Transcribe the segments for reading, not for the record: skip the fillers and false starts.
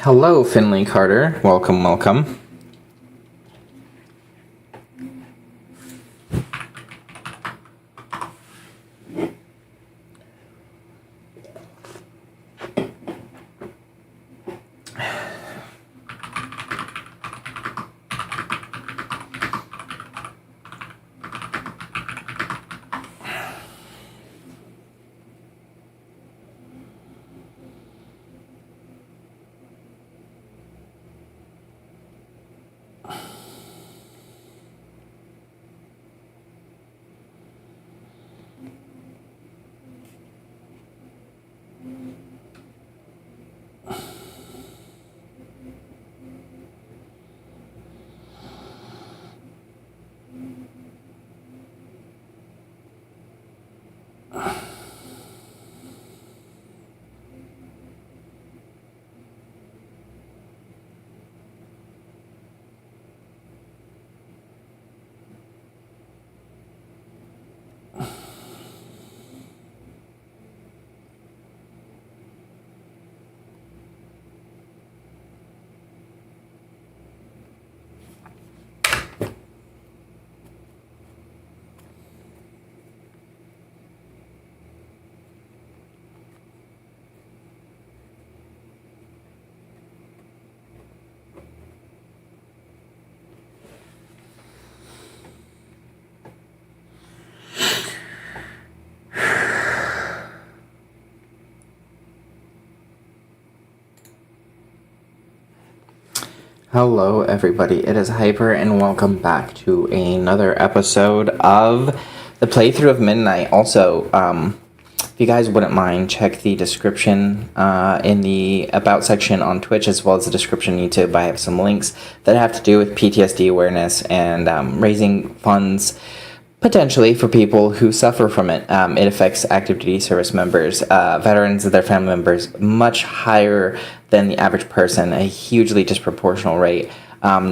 Hello, Finley Carter. Welcome, welcome. Hello everybody, it is Hyper and welcome back to another episode of the playthrough of Midnight. Also, if you guys wouldn't mind, check the description in the About section on Twitch as well as the description on YouTube. I have some links that have to do with PTSD awareness and raising funds potentially for people who suffer from it. It affects active duty service members, veterans and their family members much higher than the average person, a hugely disproportional rate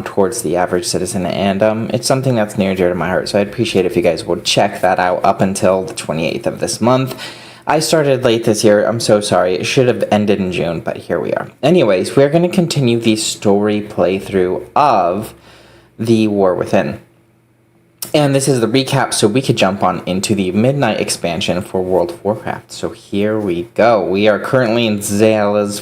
towards the average citizen, and it's something that's near and dear to my heart, so I'd appreciate if you guys would check that out up until the 28th of this month. I started late this year, I'm so sorry, it should have ended in June, but here we are. Anyways, we're going to continue the story playthrough of The War Within. And this is the recap, so we could jump on into the Midnight expansion for World of Warcraft. So here we go. We are currently in Xaella's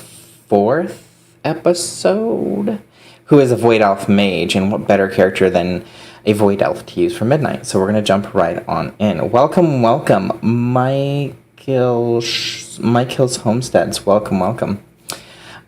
4th episode. Who is a Void Elf Mage, and what better character than a Void Elf to use for Midnight? So we're going to jump right on in. Welcome, welcome, Mike Hills Homesteads. Welcome, welcome.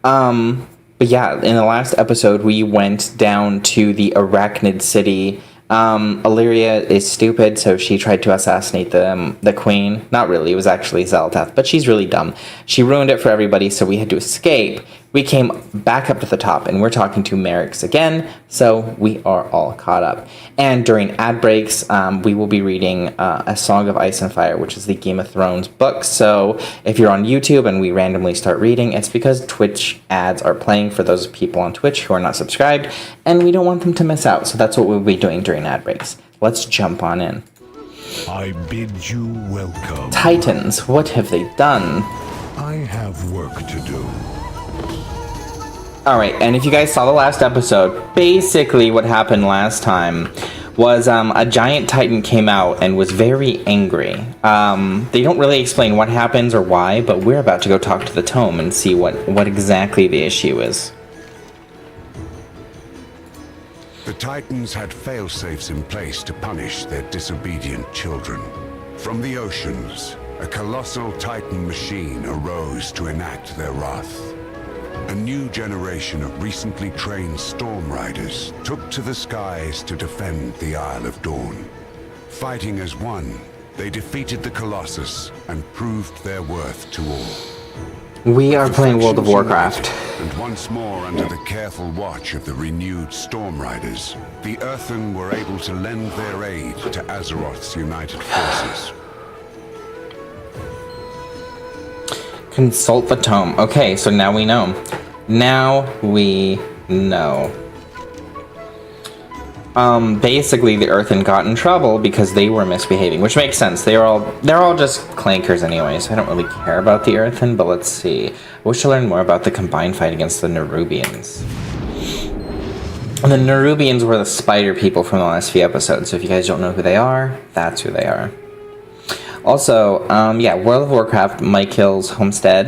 But yeah, in the last episode, we went down to the Arachnid City. Illyria is stupid, so she tried to assassinate the queen. Not really, it was actually Xel'Tath, but she's really dumb. She ruined it for everybody, so we had to escape. We came back up to the top, and we're talking to Merrick's again, so we are all caught up. And during ad breaks, we will be reading A Song of Ice and Fire, which is the Game of Thrones book. So if you're on YouTube and we randomly start reading, it's because Twitch ads are playing for those people on Twitch who are not subscribed, and we don't want them to miss out, so that's what we'll be doing during ad breaks. Let's jump on in. I bid you welcome. Titans, what have they done? I have work to do. Alright, and if you guys saw the last episode, basically what happened last time was a giant titan came out and was very angry. They don't really explain what happens or why, but we're about to go talk to the tome and see what exactly the issue is. The Titans had fail-safes in place to punish their disobedient children. From the oceans, a colossal Titan machine arose to enact their wrath. A new generation of recently trained Storm Riders took to the skies to defend the Isle of Dawn. Fighting as one, they defeated the Colossus and proved their worth to all. We are playing World of Warcraft. And once more under the careful watch of the renewed Storm Riders, the Earthen were able to lend their aid to Azeroth's united forces. Consult the tome. Okay, so now we know. Now we know. Basically the Earthen got in trouble because they were misbehaving, which makes sense. They're all just clankers anyways. I don't really care about the Earthen, but let's see. I wish to learn more about the combined fight against the Nerubians. And the Nerubians were the spider people from the last few episodes, so if you guys don't know who they are, that's who they are. Also, yeah, World of Warcraft, Mike Hill's Homestead.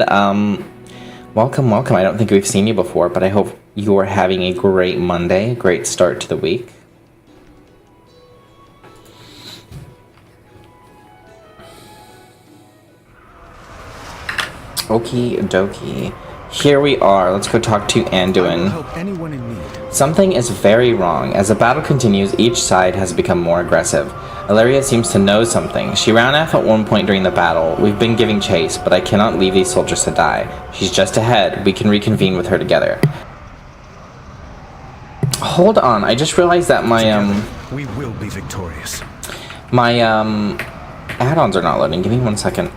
Welcome, welcome. I don't think we've seen you before, but I hope you are having a great Monday, a great start to the week. Okie dokie. Here we are. Let's go talk to Anduin. Help anyone in need. Something is very wrong. As the battle continues, each side has become more aggressive. Ilaria seems to know something. She ran off at one point during the battle. We've been giving chase, but I cannot leave these soldiers to die. She's just ahead. We can reconvene with her together. Hold on. I just realized that my we will be victorious. My add-ons are not loading. Give me 1 second.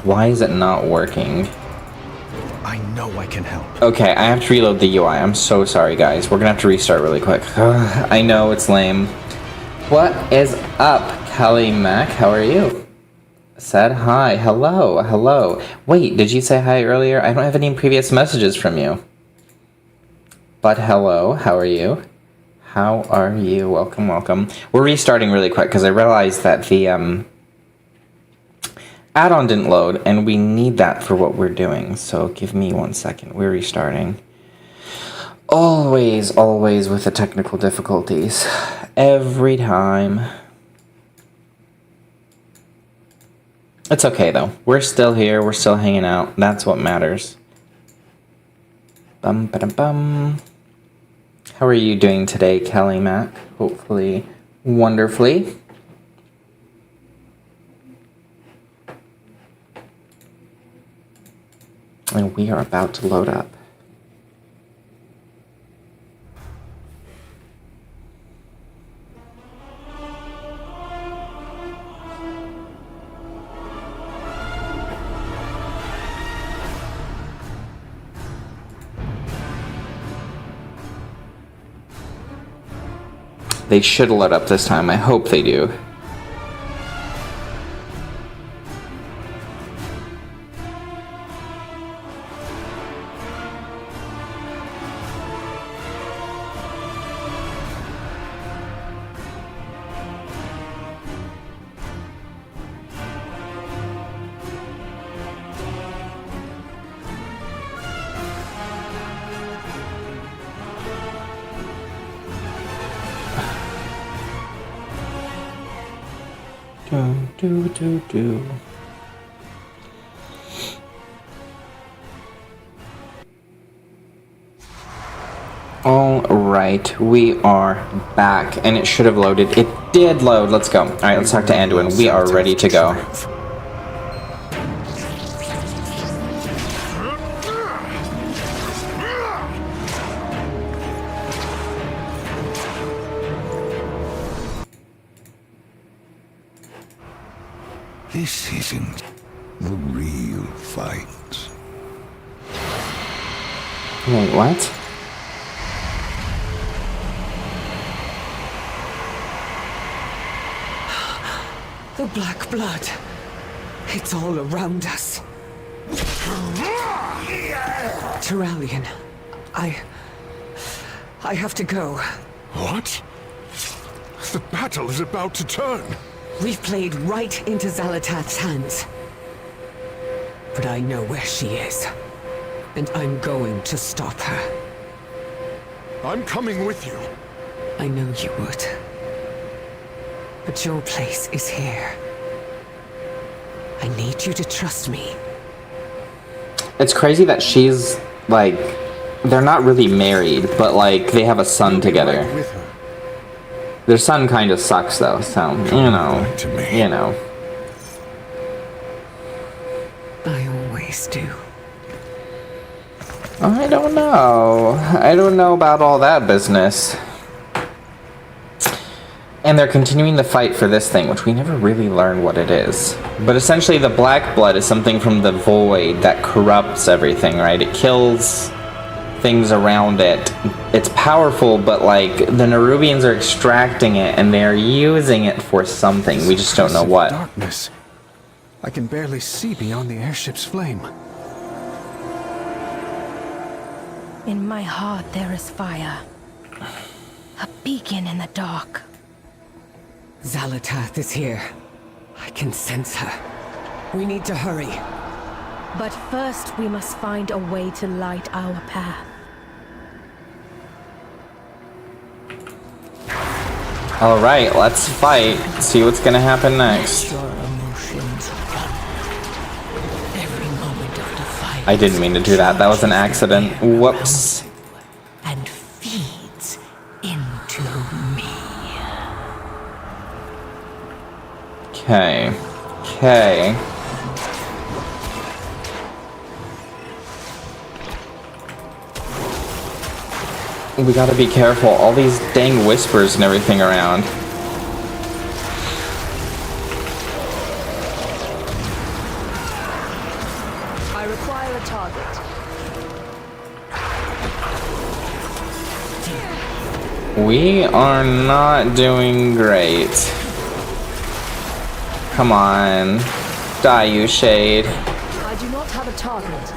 Why is it not working? I know I can help. Okay, I have to reload the UI. I'm so sorry, guys. We're gonna have to restart really quick. I know, it's lame. What is up, Kelly Mac? How are you? Said hi. Hello. Hello. Wait, did you say hi earlier? I don't have any previous messages from you. But hello. How are you? How are you? Welcome, welcome. We're restarting really quick because I realized that the add-on didn't load, and we need that for what we're doing. So give me 1 second. We're restarting. Always, always with the technical difficulties. Every time. It's okay, though. We're still here. We're still hanging out. That's what matters. Bum, ba-dum, bum. How are you doing today, Kelly Mac? Hopefully wonderfully. And we are about to load up. They should load up this time. I hope they do. Do. All right, we are back, and it should have loaded. It did load. Let's go. All right, let's talk to Anduin. We are ready to go. This isn't the real fight. Wait, what? The black blood. It's all around us. Terralion, I have to go. What? The battle is about to turn. We've played right into Xalatath's hands. But I know where she is. And I'm going to stop her. I'm coming with you. I know you would. But your place is here. I need you to trust me. It's crazy that she's, like, they're not really married, but, like, they have a son together. Right with her. Their son kind of sucks, though, so, you know, Back to me. you know. I always do. I don't know. I don't know about all that business. And they're continuing the fight for this thing, which we never really learn what it is. But essentially the black blood is something from the void that corrupts everything, right? It kills things around it. It's powerful, but like the Nerubians are extracting it and they're using it for something. We just don't know what. Darkness. I can barely see beyond the airship's flame. In my heart there is fire. A beacon in the dark. Xalatath is here. I can sense her. We need to hurry. But first we must find a way to light our path. Alright, let's fight. See what's gonna happen next. Your emotions run. Every moment of the fight. I didn't mean to do that. That was an accident. Whoops. And feeds into me. Okay. Okay. We gotta be careful. All these dang whispers and everything around. I require a target. We are not doing great. Come on. Die, you shade. I do not have a target.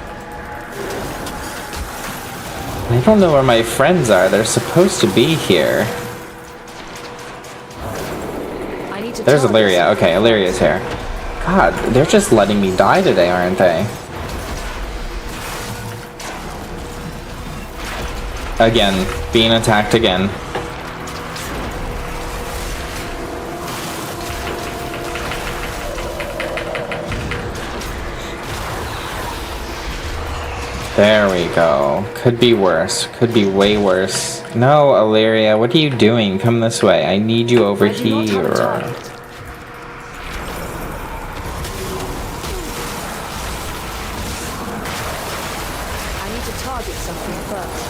I don't know where my friends are. They're supposed to be here. I need to There's target Illyria. Okay, Illyria's here. God, they're just letting me die today, aren't they? Again, being attacked again. There we go. Could be worse. Could be way worse. No, Illyria, what are you doing? Come this way. I need you over I do not have a here. target. I need to target something first.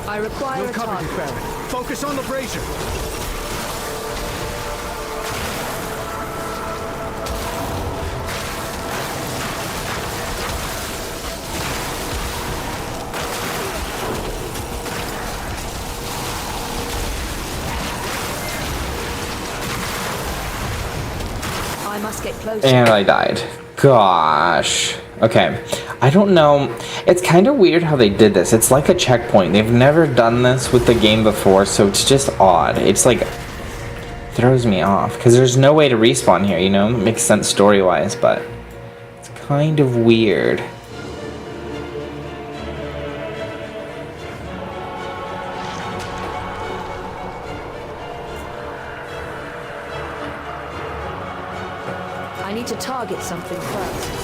I require a We'll cover you, target. Baron. Focus on the brazier. I must get closer. And I died. Gosh. Okay. I don't know. It's kind of weird how they did this. It's like a checkpoint. They've never done this with the game before, so it's just odd. It's like throws me off because there's no way to respawn here, you know? It makes sense story-wise, but it's kind of weird. I need to target something first.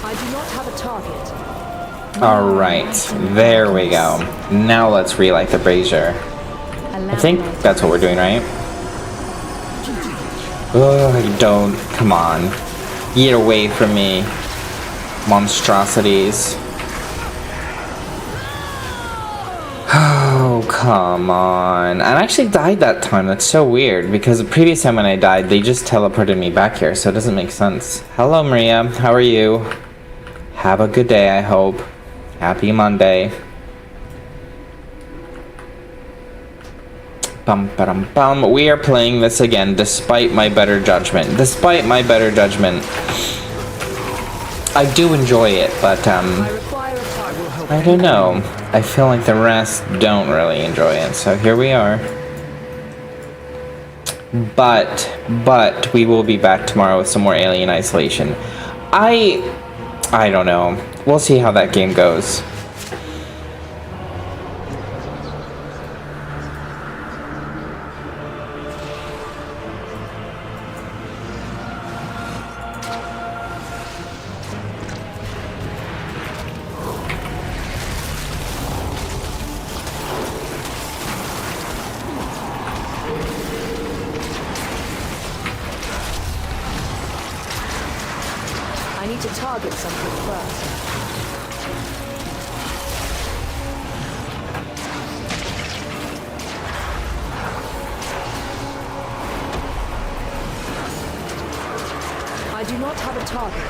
I do not have a target. Alright. There we go. Now let's relight the brazier. I think that's what we're doing, right? Ugh, don't. Come on. Get away from me. Monstrosities. Oh, come on. I actually died that time. That's so weird, because the previous time when I died, they just teleported me back here, so it doesn't make sense. Hello, Maria. How are you? Have a good day, I hope. Happy Monday. Bum, ba-dum, bum. We are playing this again, despite my better judgment. Despite my better judgment. I do enjoy it, but, I don't know. I feel like the rest don't really enjoy it, so here we are. But, we will be back tomorrow with some more Alien Isolation. I don't know. We'll see how that game goes. I need to target something first. I do not have a target.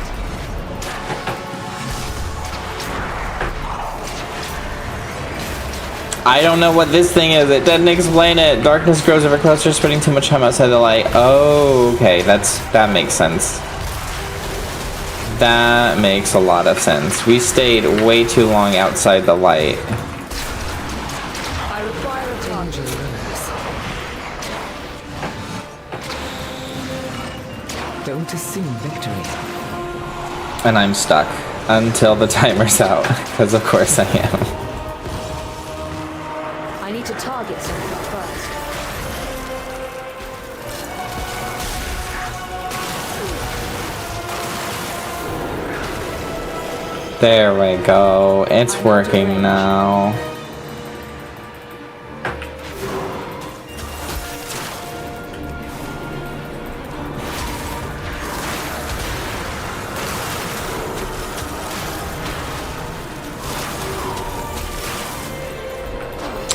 I don't know what this thing is. It doesn't explain it. Darkness grows ever closer, spending too much time outside the light. Oh, okay. That makes sense. That makes a lot of sense. We stayed way too long outside the light. I require a target. Don't assume victory. And I'm stuck until the timer's out, because of course I am. I need to target something first. There we go. It's working now.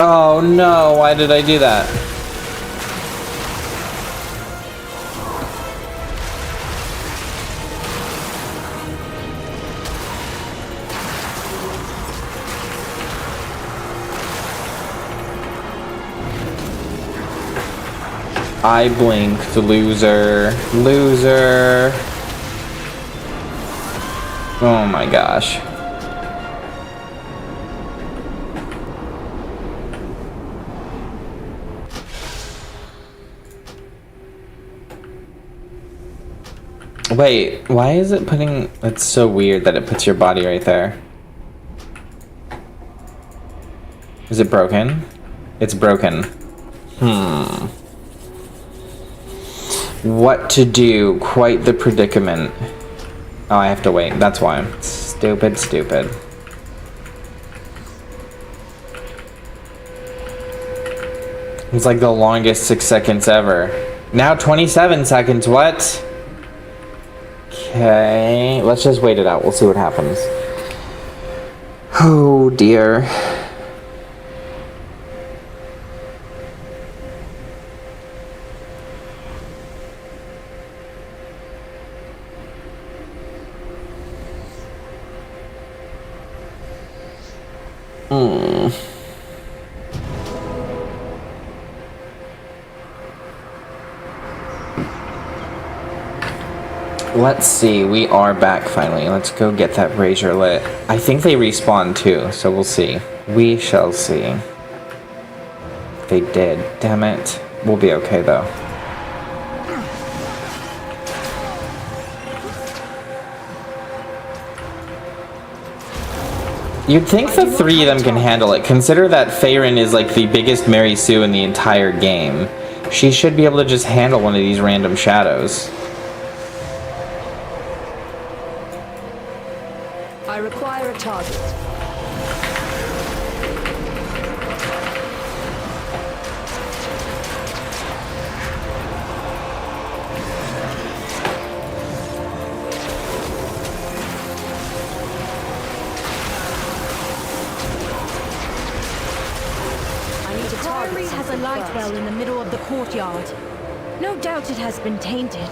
Oh no, why did I do that? I blinked, loser. Loser. Oh my gosh. Wait, why is it putting... It's so weird that it puts your body right there. Is it broken? It's broken. What to do? Quite the predicament. Oh, I have to wait. That's why. Stupid, stupid. It's like the longest 6 seconds ever. Now 27 seconds, what? Okay, let's just wait it out. We'll see what happens. Oh dear. Let's see, we are back finally. Let's go get that brazier lit. I think they respawn too, so we'll see. We shall see. They did. Damn it. We'll be okay though. You'd think the three of them can handle it. Consider that Faerun is like the biggest Mary Sue in the entire game. She should be able to just handle one of these random shadows. I require a target. The Priory has a light well in the middle of the courtyard. No doubt it has been tainted.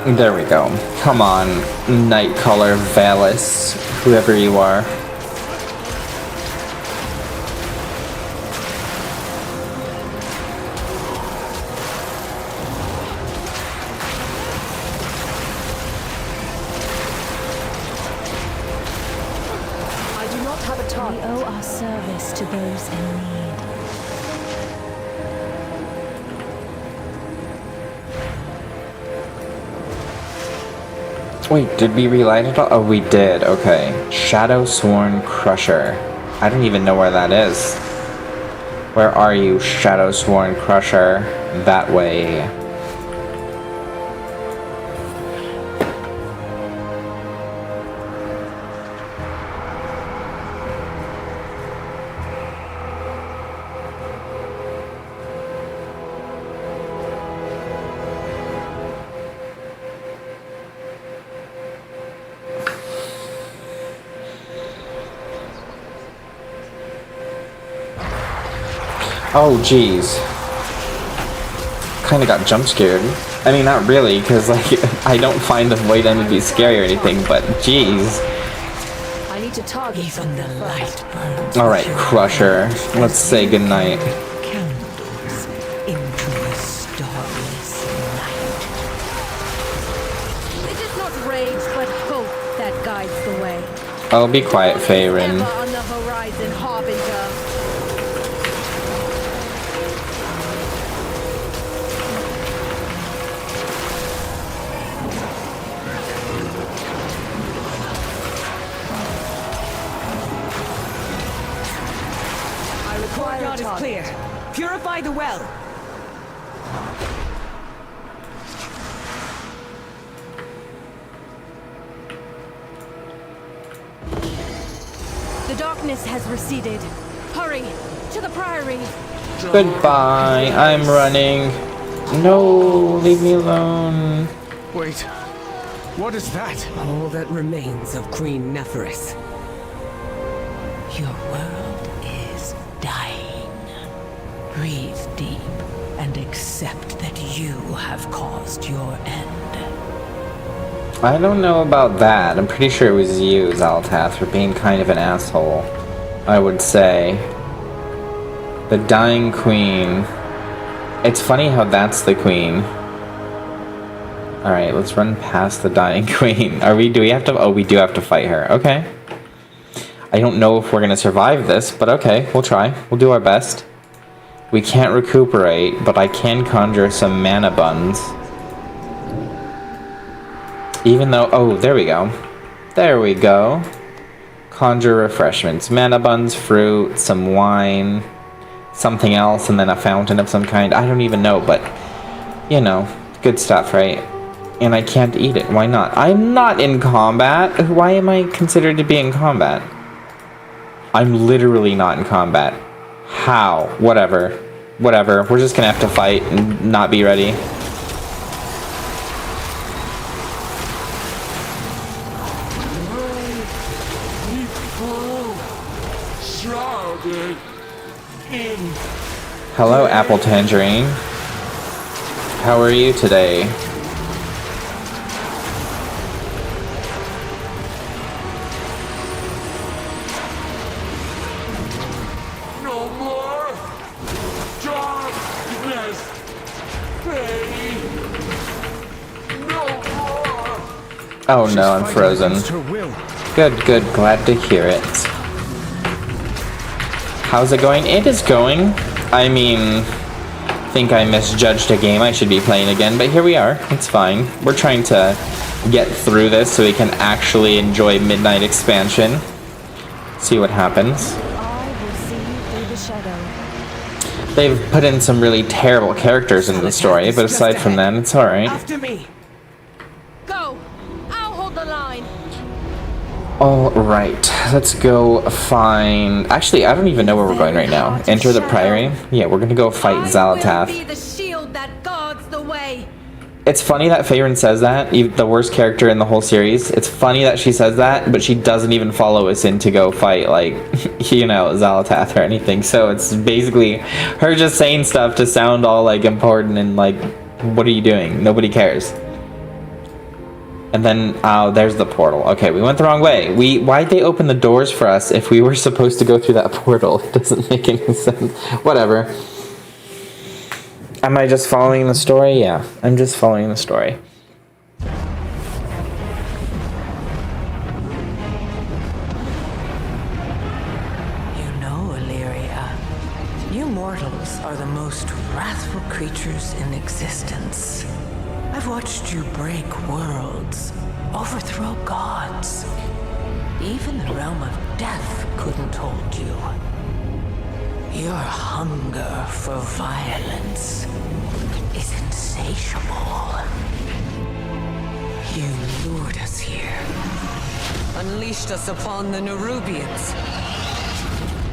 There we go. Come on, Nightcaller Valis, whoever you are. have a We target. owe our service to those in need. Wait, did we relight it all? Oh, we did. Okay. Shadow Sworn Crusher. I don't even know where that is. Where are you, Shadow Sworn Crusher? That way. Oh, jeez. Kinda got jump scared. I mean, not really, because, like, I don't find the Void End to be scary or anything, but jeez. I need to target Even the something light first. burns. Alright, Crusher. Let's say goodnight. Candles into a starless night. It is not rage, but hope that guides the way. Oh, be quiet, Faerun. Ever on the horizon, Harbinger. I require a God is target. clear. Purify the well. The darkness has receded. Hurry, to the Priory. Goodbye, I'm running. No, leave me alone. Wait. What is that? All that remains of Queen Neferis. Your world is dying. Breathe deep and accept that you have caused your end. I don't know about that. I'm pretty sure it was you, Zalatath, for being kind of an asshole. I would say. The Dying Queen. It's funny how that's the queen. Alright, let's run past the Dying Queen. Do we have to? Oh, we do have to fight her. Okay. I don't know if we're gonna survive this, but okay, we'll try. We'll do our best. We can't recuperate, but I can conjure some mana buns. Even though, oh, there we go. There we go. Conjure refreshments. Mana buns, fruit, some wine, something else, and then a fountain of some kind. I don't even know, but, you know, good stuff, right? And I can't eat it. Why not? I'm not in combat. Why am I considered to be in combat? I'm literally not in combat. How? Whatever. Whatever. We're just gonna have to fight and not be ready. Shrouded in Hello, Apple Tangerine. How are you today? no more darkness. Pain. No more. Oh She's no, I'm fighting frozen. against her will. Good, good. Glad to hear it. How's it going? It is going. I mean, think I misjudged a game I should be playing again, but here we are. It's fine. We're trying to get through this so we can actually enjoy Midnight Expansion. See what happens. I will see you through the shadow. They've put in some really terrible characters into the story, but aside from that, it's alright. After me. Go! I'll hold the line. Alright, let's go find... Actually, I don't even know where we're going right now. Enter the Priory? Yeah, we're gonna go fight I will be Zalatath. the shield that guards the way. It's funny that Faerun says that, the worst character in the whole series. It's funny that she says that, but she doesn't even follow us in to go fight, like, you know, Zalatath or anything. So it's basically her just saying stuff to sound all, like, important and, like, what are you doing? Nobody cares. And then, oh, there's the portal. Okay, we went the wrong way. Why'd they open the doors for us if we were supposed to go through that portal? It doesn't make any sense. Whatever. Am I just following the story? Yeah, I'm just following the story. mortals are the most wrathful creatures in existence. I've watched you break worlds, overthrow gods. Even the realm of death couldn't hold you. Your hunger for violence is insatiable. You lured us here, unleashed us upon the Nerubians,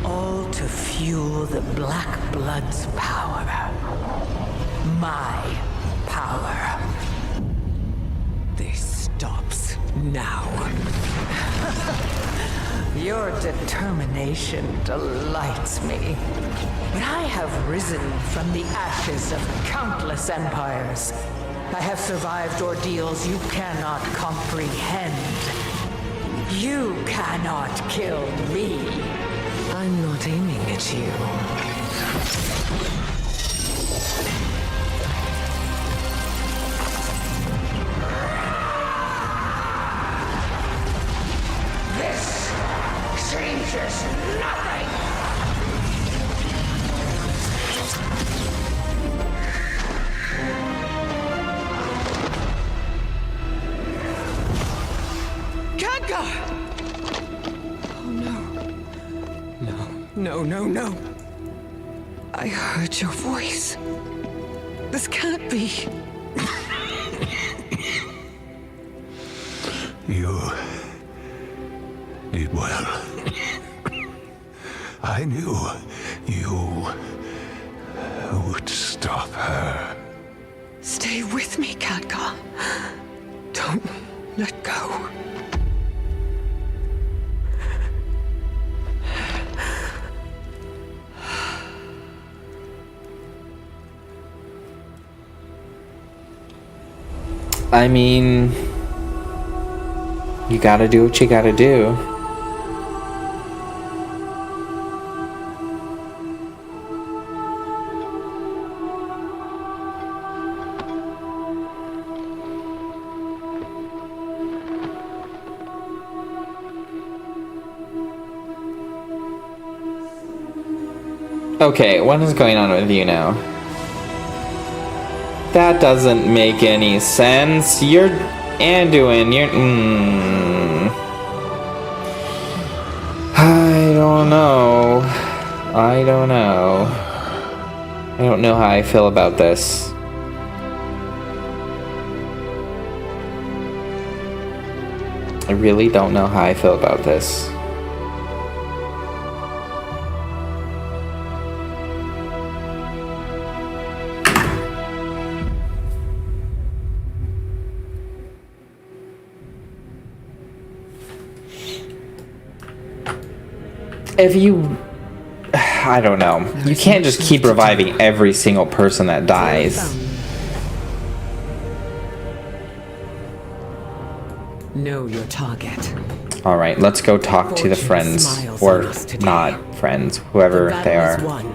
all to fuel the Black Blood's power. My power. This stops now. Your determination delights me. But I have risen from the ashes of countless empires. I have survived ordeals you cannot comprehend. You cannot kill me. I'm not aiming at you. This changes nothing! Khadgar! Oh no. No. I heard your voice. This can't be. You did well. I knew you would stop her. Stay with me, Khadgar. Don't let go. I mean, you gotta do what you gotta do. Okay, what is going on with you now? That doesn't make any sense. You're Anduin. I don't know. I don't know how I feel about this. I really don't know how I feel about this. If you... I don't know. You can't just keep reviving every single person that dies. Know your target. Alright, let's go talk to the friends. Or not friends. Whoever they are. Won.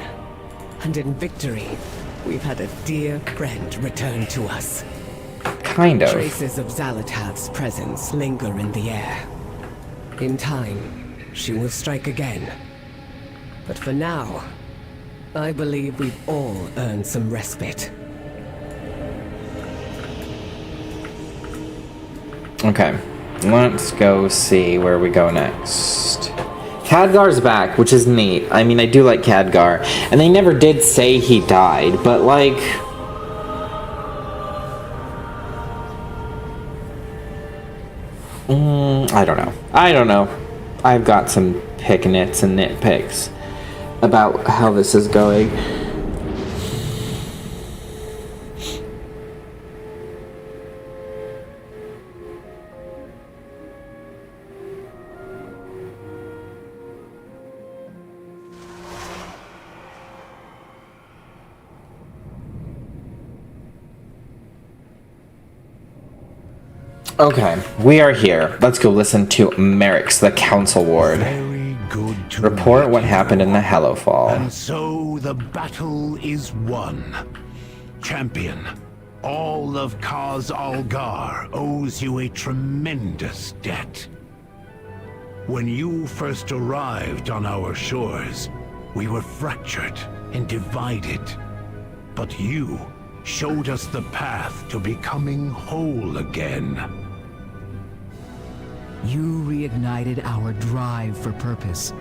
And in victory, we've had a dear friend return to us. Kind of. Traces of Xalatav's presence linger in the air. In time, she will strike again. But for now, I believe we've all earned some respite. Okay, let's go see where we go next. Khadgar's back, which is neat. I mean, I do like Khadgar. And they never did say he died, but like... I don't know. I've got some pick-nits and nitpicks about how this is going. Okay, we are here. Let's go listen to Merrick's, the Council Ward. Very good to Report meet what you happened in the Hellowfall. And so the battle is won. Champion, all of Kaz Algar owes you a tremendous debt. When you first arrived on our shores, we were fractured, and divided. But you showed us the path to becoming whole again. You reignited our drive for purpose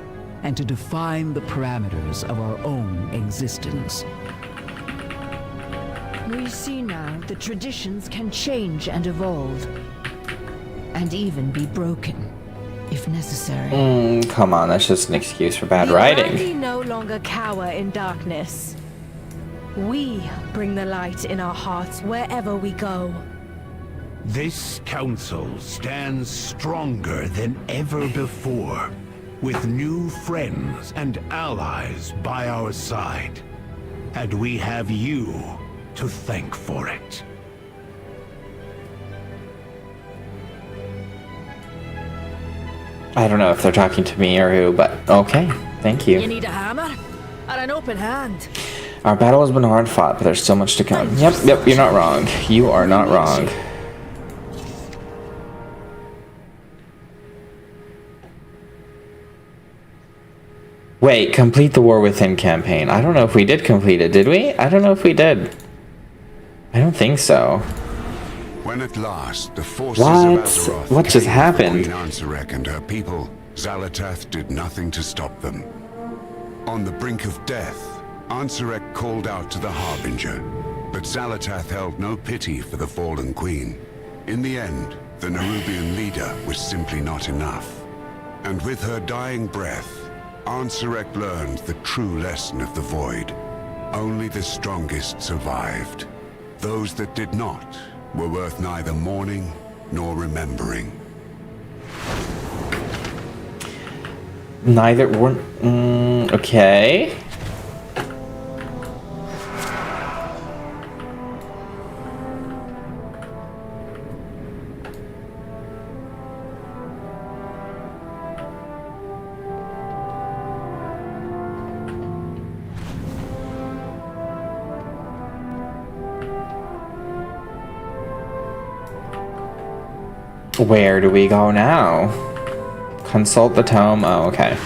and to define the parameters of our own existence. We see now that traditions can change and evolve, and even be broken, if necessary. Come on, that's just an excuse for bad The writing. Unworthy no longer cower in darkness. We bring the light in our hearts wherever we go. This council stands stronger than ever before, with new friends and allies by our side. And we have you to thank for it. I don't know if they're talking to me or who, but okay. Thank you. You need a hammer? Or an open hand? Our battle has been hard fought, but there's so much to come. Yep, you're not wrong. You are not wrong. Wait, complete the War Within campaign. I don't know if we did complete it, did we? I don't know if we did. I don't think so. When at last the forces What? of Azeroth What just came happened? for Queen Ansarek and her people, Xalatath did nothing to stop them. On the brink of death, Ansarek called out to the Harbinger, but Xalatath held no pity for the fallen queen. In the end, the Nerubian leader was simply not enough. And with her dying breath, Ansarek learned the true lesson of the Void. Only the strongest survived. Those that did not were worth neither mourning nor remembering. Neither were... okay. Where do we go now? Consult the tome. Oh, okay.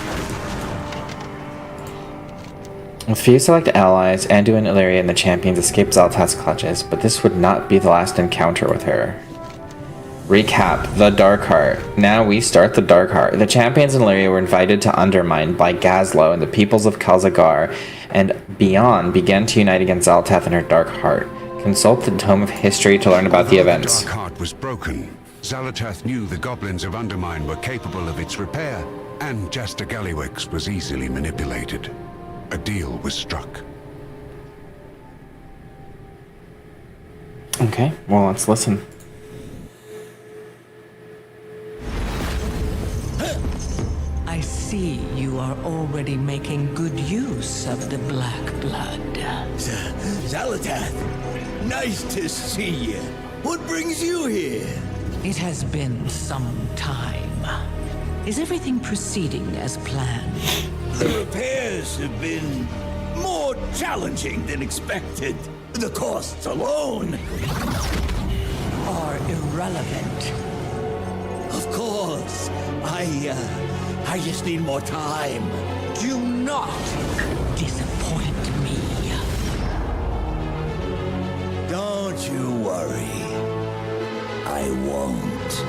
With few select allies, Anduin, Illyria, and the champions escape Xalatath's clutches, but this would not be the last encounter with her. Recap: the Darkheart. Now we start the Darkheart. The champions in Illyria were invited to Undermine by Gazlo, and the peoples of Kalzagar and beyond began to unite against Xalatath and her Darkheart. Consult the Tome of History to learn about the events. The Darkheart was broken. Xalatath knew the goblins of Undermine were capable of its repair, and Jaster Gallywix was easily manipulated. A deal was struck. Okay, well, let's listen. I see you are already making good use of the black blood. Xalatath, nice to see you. What brings you here? It has been some time. Is everything proceeding as planned? The repairs have been more challenging than expected. The costs alone Are irrelevant. Of course. I just need more time. Do not disappoint me. Don't you worry. I won't.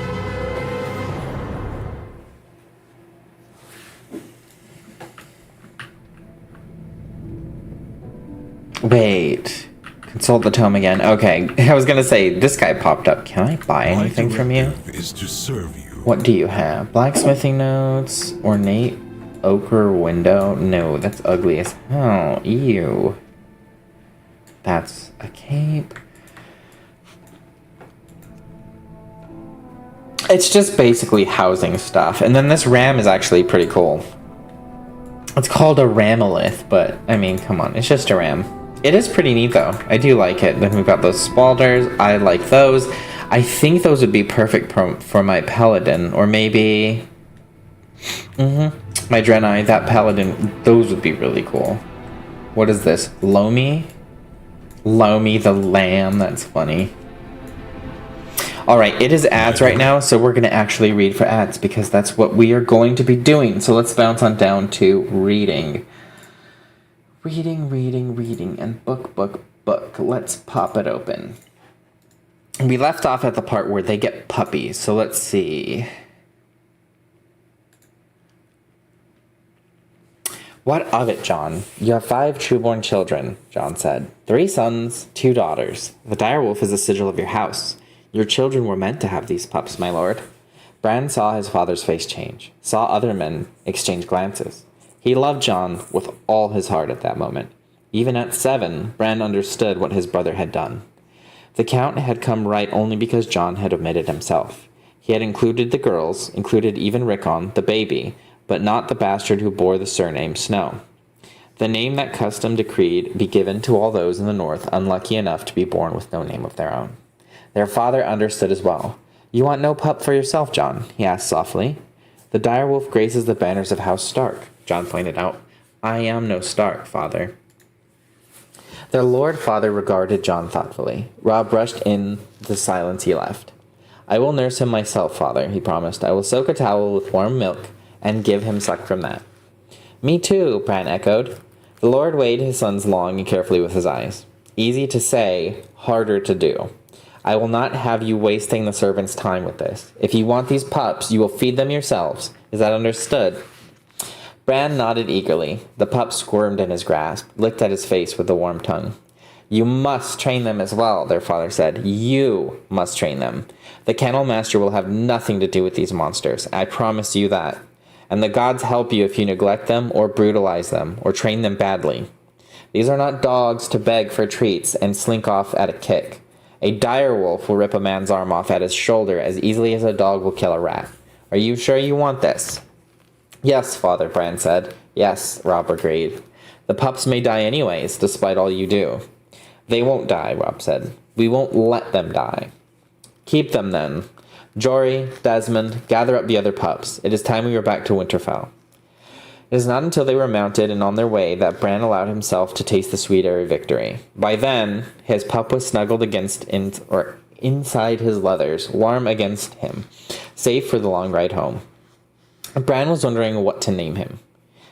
Wait. Consult the tome again. Okay, I was gonna say, this guy popped up. Can I buy anything from you? Is to serve you. What do you have? Blacksmithing notes? Ornate ochre window? No, that's ugly as hell. Ew. That's a cape. It's just basically housing stuff. And then this ram is actually pretty cool. It's called a Ramelith, but I mean, come on, it's just a ram. It is pretty neat though. I do like it. Then we've got those spalders. I like those. I think those would be perfect for my paladin, or maybe my Draenei, that paladin. Those would be really cool. What is this? Lomi? Lomi the lamb. That's funny. All right, it is ads right now, so we're going to actually read for ads because that's what we are going to be doing. So let's bounce on down to reading. Reading, and book. Let's pop it open. We left off at the part where they get puppies, so let's see. What of it, John? You have 5 true-born children, John said. 3 sons, 2 daughters. The direwolf is a sigil of your house. Your children were meant to have these pups, my lord. Bran saw his father's face change, saw other men exchange glances. He loved John with all his heart at that moment. Even at 7, Bran understood what his brother had done. The Count had come right only because John had omitted himself. He had included the girls, included even Rickon, the baby, but not the bastard who bore the surname Snow. The name that custom decreed be given to all those in the north unlucky enough to be born with no name of their own. Their father understood as well. You want no pup for yourself, John? He asked softly. The direwolf graces the banners of House Stark, John pointed out. I am no Stark, father. Their lord father regarded John thoughtfully. Robb brushed in the silence he left. I will nurse him myself, father, he promised. I will soak a towel with warm milk and give him suck from that. Me too, Bran echoed. The lord weighed his sons long and carefully with his eyes. Easy to say, harder to do. I will not have you wasting the servants' time with this. If you want these pups, you will feed them yourselves. Is that understood? Bran nodded eagerly. The pup squirmed in his grasp, licked at his face with a warm tongue. You must train them as well, their father said. You must train them. The kennel master will have nothing to do with these monsters. I promise you that. And the gods help you if you neglect them or brutalize them or train them badly. These are not dogs to beg for treats and slink off at a kick. A direwolf will rip a man's arm off at his shoulder as easily as a dog will kill a rat. Are you sure you want this? Yes, father, Bran said. Yes, Robb agreed. The pups may die anyways, despite all you do. They won't die, Robb said. We won't let them die. Keep them then. Jory, Desmond, gather up the other pups. It is time we were back to Winterfell. It is not until they were mounted and on their way that Bran allowed himself to taste the sweet air of victory. By then, his pup was snuggled inside his leathers, warm against him, safe for the long ride home. Bran was wondering what to name him.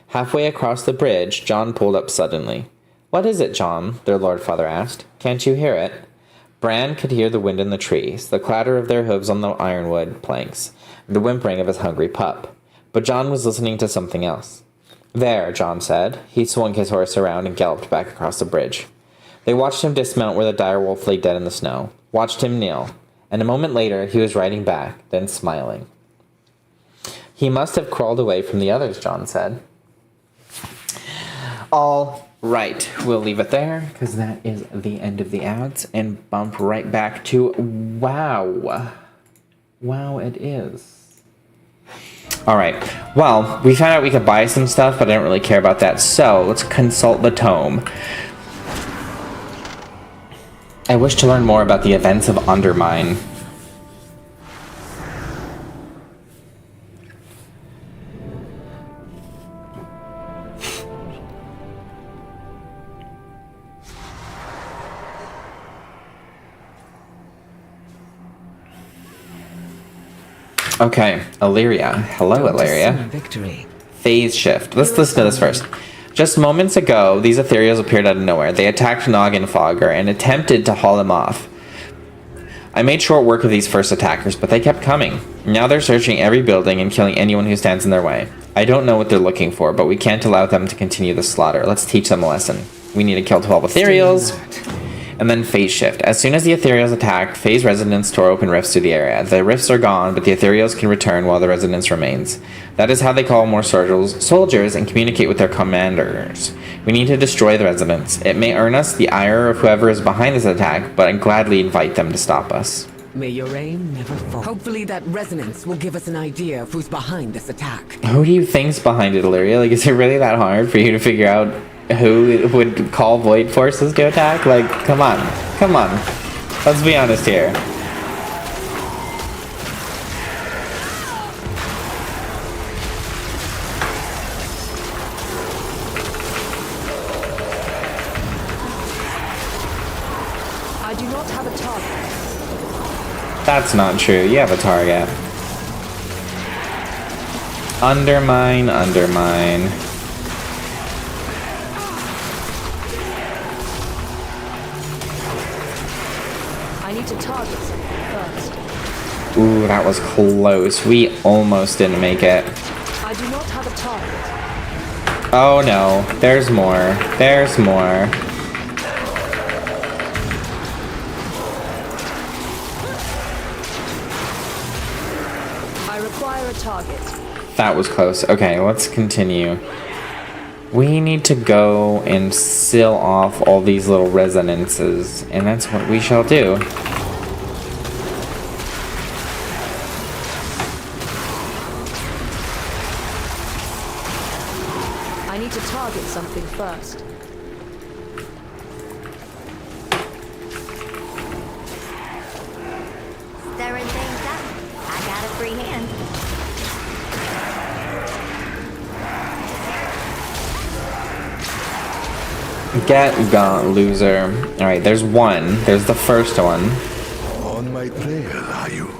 Halfway across the bridge, Jon pulled up suddenly. What is it, Jon? Their lord father asked. Can't you hear it? Bran could hear the wind in the trees, the clatter of their hooves on the ironwood planks, and the whimpering of his hungry pup. But Jon was listening to something else. There, Jon said. He swung his horse around and galloped back across the bridge. They watched him dismount where the direwolf lay dead in the snow, watched him kneel, and a moment later he was riding back, then smiling. He must have crawled away from the others, Jon said. All right, we'll leave it there, because that is the end of the ads, and bump right back to WoW. WoW it is. Alright, well, we found out we could buy some stuff, but I don't really care about that, so let's consult the tome. I wish to learn more about the events of Undermine. Okay, Illyria. Hello, Illyria. Victory. Phase shift. Let's listen to this first. Just moments ago, these ethereals appeared out of nowhere. They attacked Noggenfogger and attempted to haul him off. I made short work of these first attackers, but they kept coming. Now they're searching every building and killing anyone who stands in their way. I don't know what they're looking for, but we can't allow them to continue the slaughter. Let's teach them a lesson. We need to kill 12 ethereals. And then phase shift. As soon as the ethereals attacked, phase resonance tore open rifts through the area. The rifts are gone, but the ethereals can return while the resonance remains. That is how they call more soldiers and communicate with their commanders. We need to destroy the resonance. It may earn us the ire of whoever is behind this attack, but I gladly invite them to stop us. May your aim never fall. Hopefully that resonance will give us an idea of who's behind this attack. Who do you think's behind it, Illyria? Like, is it really that hard for you to figure out who would call Void Forces to attack? Like, come on. Come on. Let's be honest here. I do not have a target. That's not true. You have a target. Undermine, undermine. need to target something first. Ooh, that was close. We almost didn't make it. I do not have a target. Oh no, there's more. There's more. I require a target. That was close. Okay, let's continue. We need to go and seal off all these little resonances, and that's what we shall do. I need to target something first. Stirring things up. I got a free hand. Get gone, loser. Alright, there's one. There's the first one. On my trail, are you?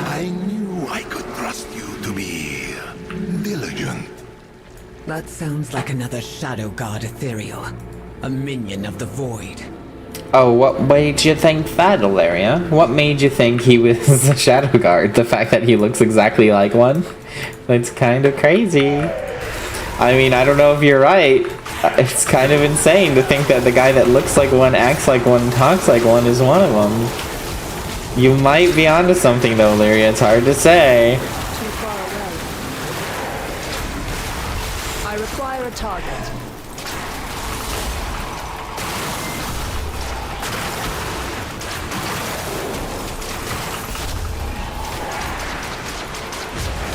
I knew I could trust you to be diligent. That sounds like another Shadow God ethereal. A minion of the Void. Oh, what made you think that, Ilaria? What made you think he was a Shadow Guard? The fact that he looks exactly like one? It's kind of crazy. I mean, I don't know if you're right. It's kind of insane to think that the guy that looks like one, acts like one, talks like one is one of them. You might be onto something though, Ilaria. It's hard to say. Too far away. I require a target.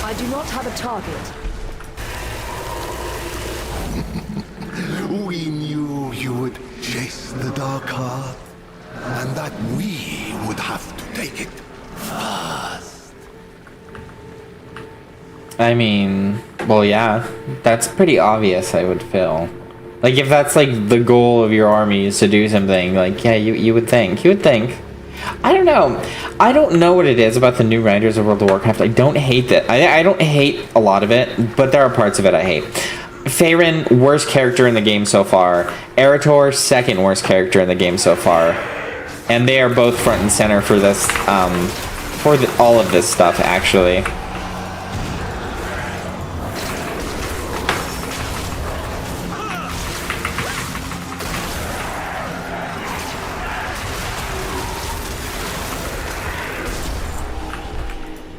I do not have a target. We knew you would chase the dark heart, and that we would have to take it first. I mean, well, yeah, that's pretty obvious, I would feel. Like, if that's, like, the goal of your army is to do something, like, yeah, you would think. You would think. I don't know. I don't know what it is about the new Riders of World of Warcraft. I don't hate that. I don't hate a lot of it, but there are parts of it I hate. Faerun, worst character in the game so far. Erator, second worst character in the game so far. And they are both front and center for this, all of this stuff, actually.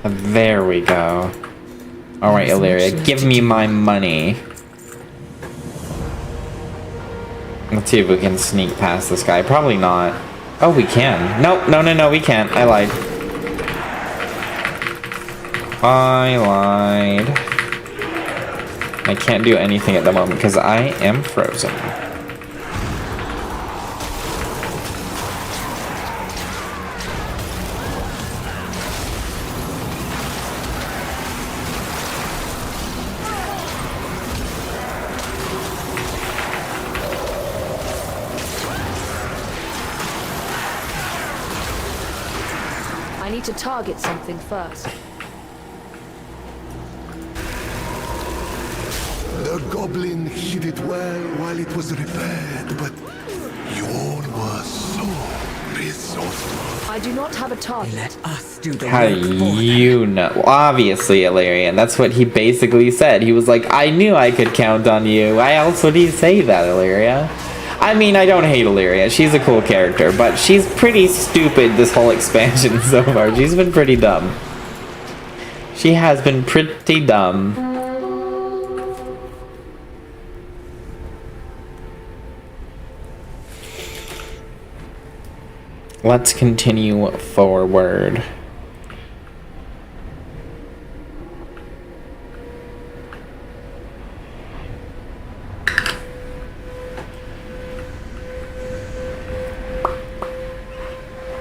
There we go. Alright, Ilaria, give me my money. Let's see if we can sneak past this guy. Probably not. Oh, we can. Nope, no, we can't. I lied. I lied. I can't do anything at the moment because I am frozen. I need to target something first. The goblin hid it well while it was repaired, but Yorn was so resourceful. I do not have a target. Let us do the How work do for you know? Well, obviously, Ilarian. That's what he basically said. He was like, I knew I could count on you. Why else would he say that, Ilaria? I mean, I don't hate Ilaria. She's a cool character, but she's pretty stupid this whole expansion so far. She's been pretty dumb. She has been pretty dumb. Let's continue forward.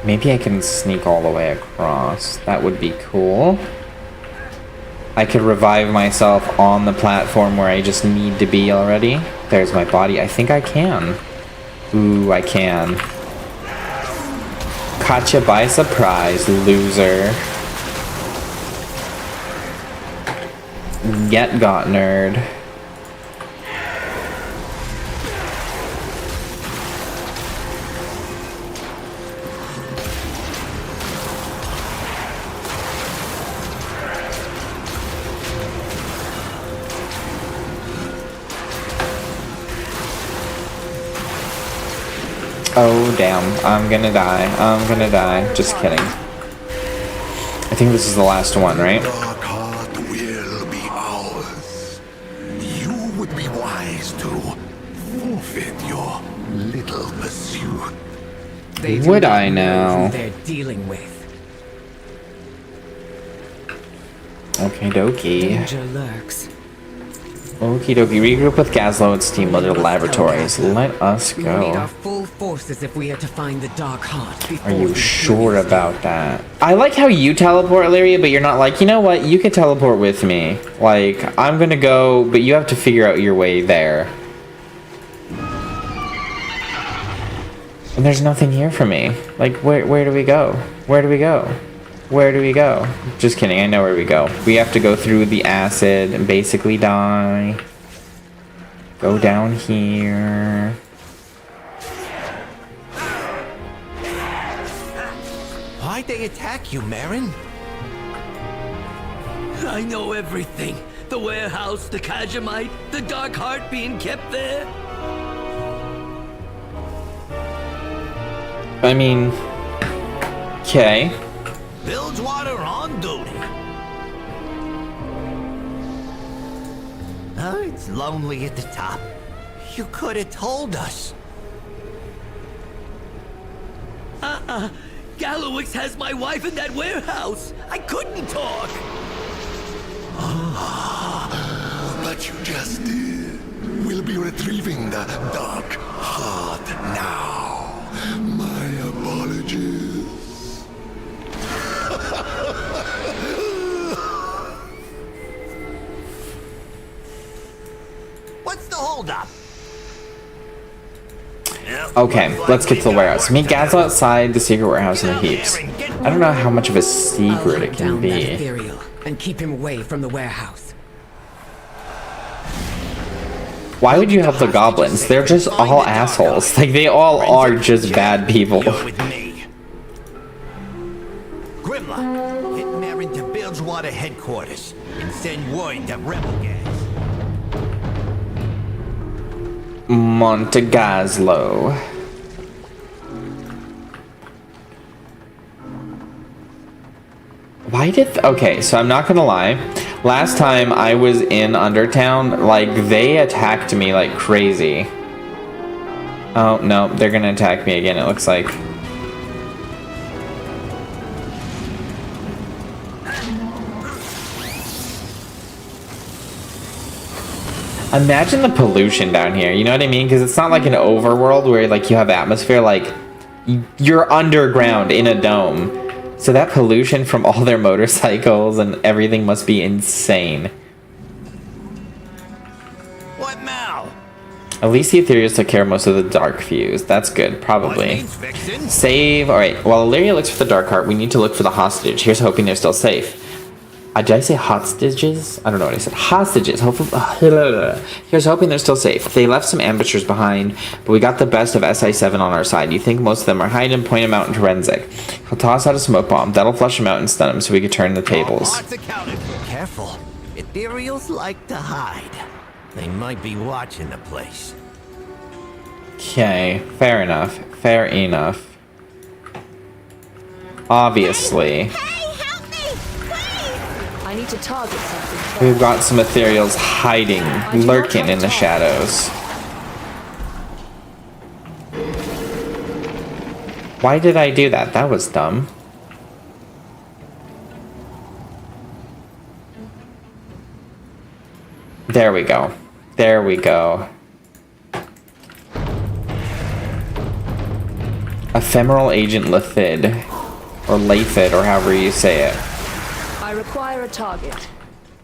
Maybe I can sneak all the way across. That would be cool. I could revive myself on the platform where I just need to be already. There's my body. I think I can. Ooh, I can. Caught you by surprise, loser. Get got, nerd. Oh, damn. I'm gonna die. I'm gonna die. Just kidding. I think this is the last one, right? Dark heart will be ours. You would be wise to forfeit your little pursuit. They do Would not I know now? who they're dealing with. Okie dokie. Danger lurks. Okie dokie. Regroup with Gazlo and Steam Mother Laboratories. Let us We will need our go. full forces if we are to find the Dark Heart. Are before you he sure breathes. about that? I like how you teleport, Lyria, but you're not like, you know what? You can teleport with me. Like, I'm gonna go, but you have to figure out your way there. And there's nothing here for me. Like, where do we go? Where do we go? Where do we go? Just kidding, I know where we go. We have to go through the acid and basically die. Go down here. Why'd they attack you, Marin? I know everything. The warehouse, the Kajamite, the Dark Heart being kept there. I mean... Okay. Bilgewater on duty. Oh, it's lonely at the top. You could have told us. Gallowix has my wife in that warehouse. I couldn't talk. But you just did. We'll be retrieving the Dark Heart now. My apologies. What's the holdup? Okay, let's get to the warehouse. Meet Gazlo outside the secret warehouse in the heaps. I don't know how much of a I'll secret hunt it can down that be. ethereal and keep him away from the warehouse. Why would you help the goblins? They're just all assholes. Like, they all are just bad people. You're with me. Grimlock, hit Marin to Bilgewater headquarters and send word to Rebel Gas. Montegazlo. Why did... Okay, so I'm not gonna lie. Last time I was in Undertown, like, they attacked me like crazy. Oh, no, they're gonna attack me again, it looks like. Imagine the pollution down here, you know what I mean? Because it's not like an overworld where, like, you have atmosphere, like, you're underground in a dome. So that pollution from all their motorcycles and everything must be insane. What now? At least the Ethereals took care of most of the dark fuse. That's good, probably. Save. Alright, while Illyria looks for the Dark Heart, we need to look for the hostage. Here's hoping they're still safe. Did I say hostages? I don't know what I said. Hostages. Hopefully. Here's hoping they're still safe. They left some ambushers behind, but we got the best of SI7 on our side. You think most of them are hiding? Point them out into Renzik. He'll toss out a smoke bomb. That'll flush them out and stun them so we can turn the tables. Careful. Ethereals like to hide. They might be watching the place. Okay, fair enough. Fair enough. Obviously. I need to target something. We've got some Ethereals hiding, lurking in the shadows. Why did I do that? That was dumb. There we go. There we go. Ephemeral Agent Lethid. Or Lathid, or however you say it. I require a target.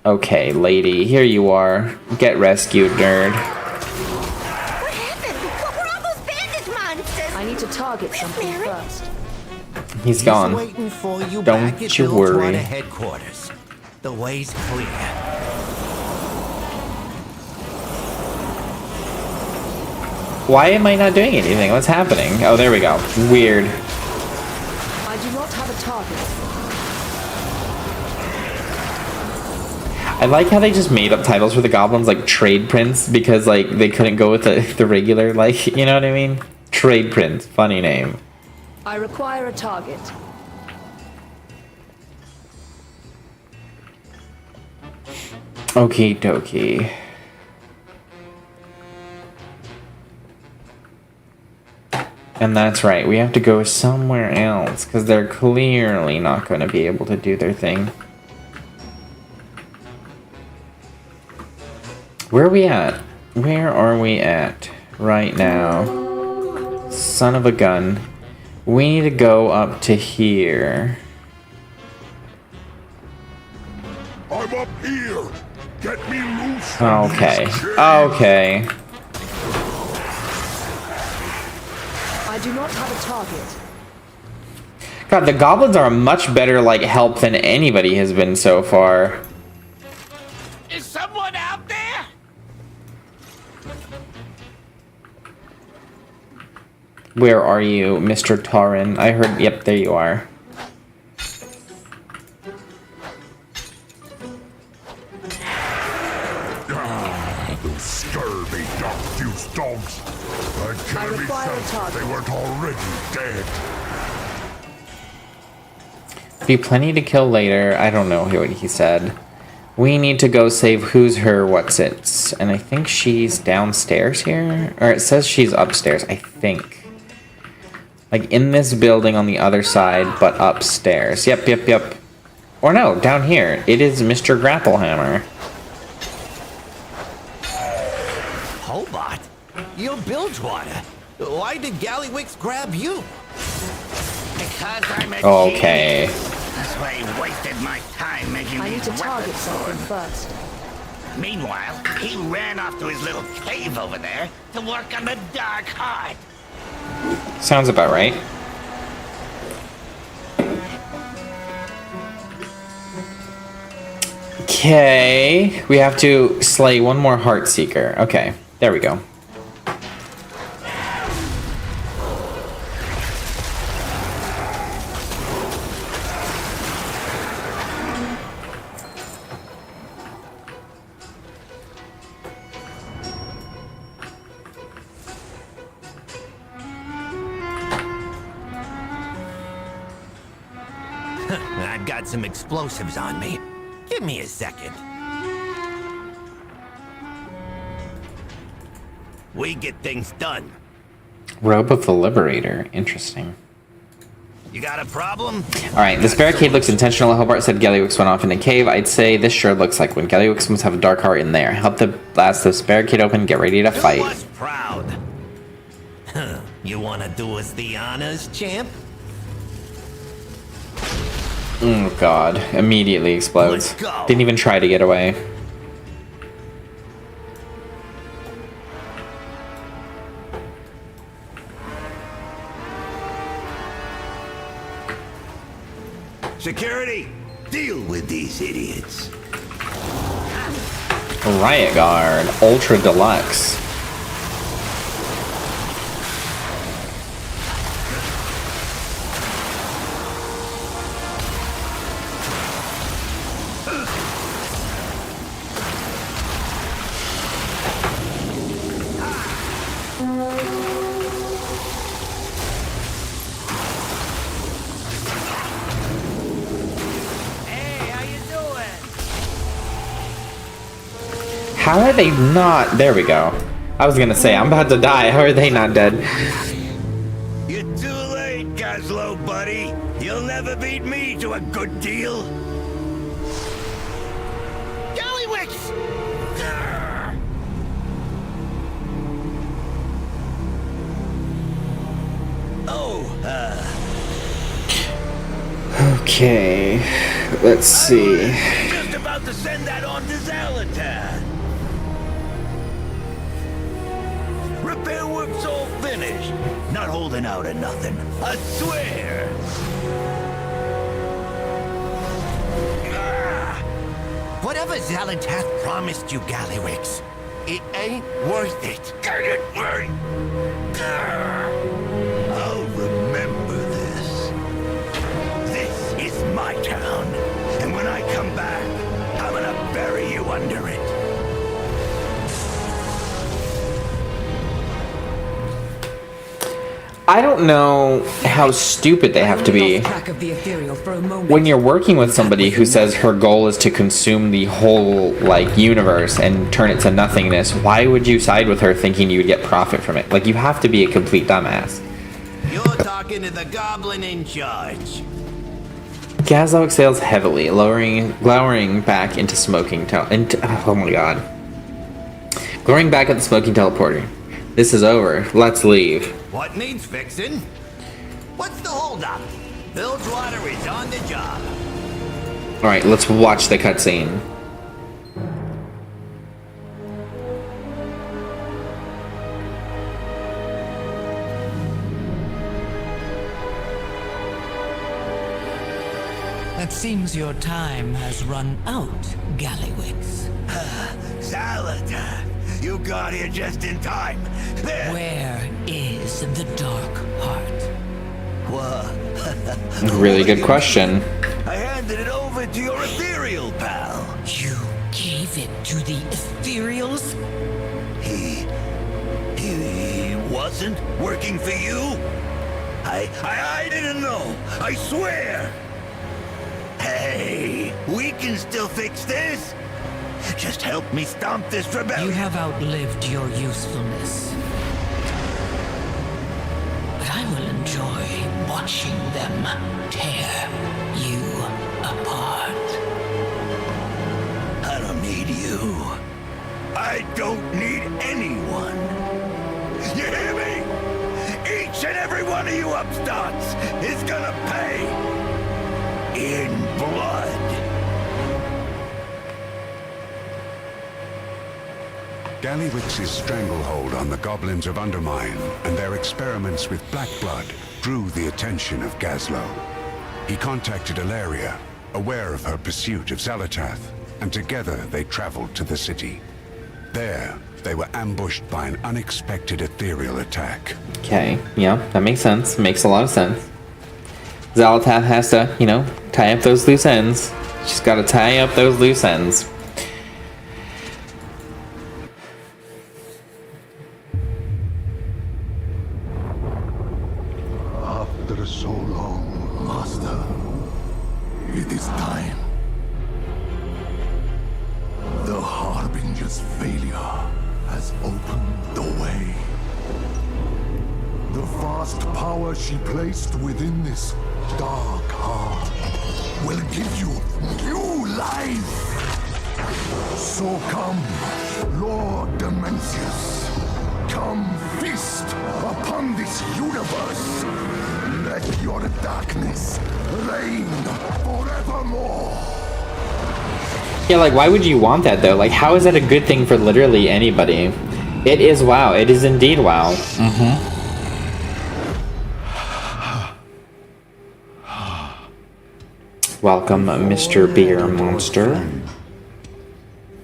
Okay, lady, here you are. Get rescued, nerd. What happened? What were all those bandit monsters? I need to target something first. He's gone. Waiting for you Don't back at you Bilgewater worry. headquarters. The way's clear. Why am I not doing anything? What's happening? Oh, there we go. Weird. I do not have a target. I like how they just made up titles for the goblins like Trade Prince because like they couldn't go with the regular, like, you know what I mean? Trade Prince, funny name. I require a target. Okie dokie. And that's right, we have to go somewhere else, because they're clearly not going to be able to do their thing. Where are we at? Where are we at right now? Son of a gun. We need to go up to here. I'm up here. Get me loose. Okay. Okay. I do not have a target. God, the goblins are a much better, like, help than anybody has been so far. Is someone out there? Where are you, Mr. Tauren? I heard... Yep, there you are. Those scurvy dog-fused dogs. I'd kill them myself if they weren't already dead. Be plenty to kill later. I don't know what he said. We need to go save who's her what's its. And I think she's downstairs here. Or it says she's upstairs, I think. Like in this building on the other side, but upstairs. Yep. Or no, down here. It is Mr. Grapplehammer. Hobart, you're Bilgewater. Why did Gallywix grab you? Because I'm a Okay. genius. That's why he wasted my time making I need these to target weapons something for him. first. Meanwhile, he ran off to his little cave over there to work on the Dark Heart. Sounds about right. Okay. We have to slay one more Heartseeker. Okay. There we go. I've got some explosives on me. Give me a second. We get things done. Robe of the Liberator. Interesting. You got a problem? Alright, this barricade looks intentional. Hobart said Gallywix went off in a cave. I'd say this sure looks like when Gallywix must have a dark heart in there. Help to blast this barricade open, get ready to fight. Who was proud? You wanna do us the honors, champ? Oh god. Immediately explodes. Let's go. Didn't even try to get away. Security, deal with these idiots. Riot Guard. Ultra Deluxe. How are they not? There we go. I was gonna say, I'm about to die. How are they not dead? You're too late, Gazlo, buddy. You'll never beat me to a good deal. Gallywix! Okay. Let's see. Just about to send that on to Xaella. Repair work's all finished. Not holding out or nothing. I swear. Whatever Xalatath promised you, Gallywix, it ain't worth it. Get it right. I'll remember this. This is my town. And when I come back, I'm gonna bury you under it. I don't know how stupid they have to be Track of the ethereal for a moment. when you're working with somebody who says her goal is to consume the whole like universe and turn it to nothingness. Why would you side with her thinking you would get profit from it? Like, you have to be a complete dumbass. You're talking to the goblin in charge. Gazlo exhales heavily, glowering back into smoking oh my god. Glowering back at the smoking teleporter. This is over. Let's leave. What needs fixing? What's the holdup? Bilgewater is on the job. Alright, let's watch the cutscene. It seems your time has run out, Gallywix. Xaella, you got here just in time. Where is the Dark Heart? What? Really good question. I handed it over to your ethereal pal. You gave it to the Ethereals? He wasn't working for you? I didn't know. I swear. Hey, we can still fix this. Just help me stomp this rebellion. You have outlived your usefulness. But I will enjoy watching them tear you apart. I don't need you. I don't need anyone. You hear me? Each and every one of you upstarts is gonna pay in blood. Gallywix's stranglehold on the goblins of Undermine and their experiments with black blood drew the attention of Gazlo. He contacted Ilaria, aware of her pursuit of Xalatath, and together they traveled to the city. There, they were ambushed by an unexpected ethereal attack. Okay, yeah, that makes sense. Makes a lot of sense. Xalatath has to, you know, tie up those loose ends. She's got to tie up those loose ends. After so long, Master, it is time. The Harbinger's failure has opened the way. The vast power she placed within this dark heart will give you new life. So come, Lord Demencius. Come feast upon this universe. Let your darkness reign forevermore. Yeah, like, why would you want that, though? Like, how is that a good thing for literally anybody? It is WoW. It is indeed WoW. Mm-hmm. Welcome, Mr. Beer Monster.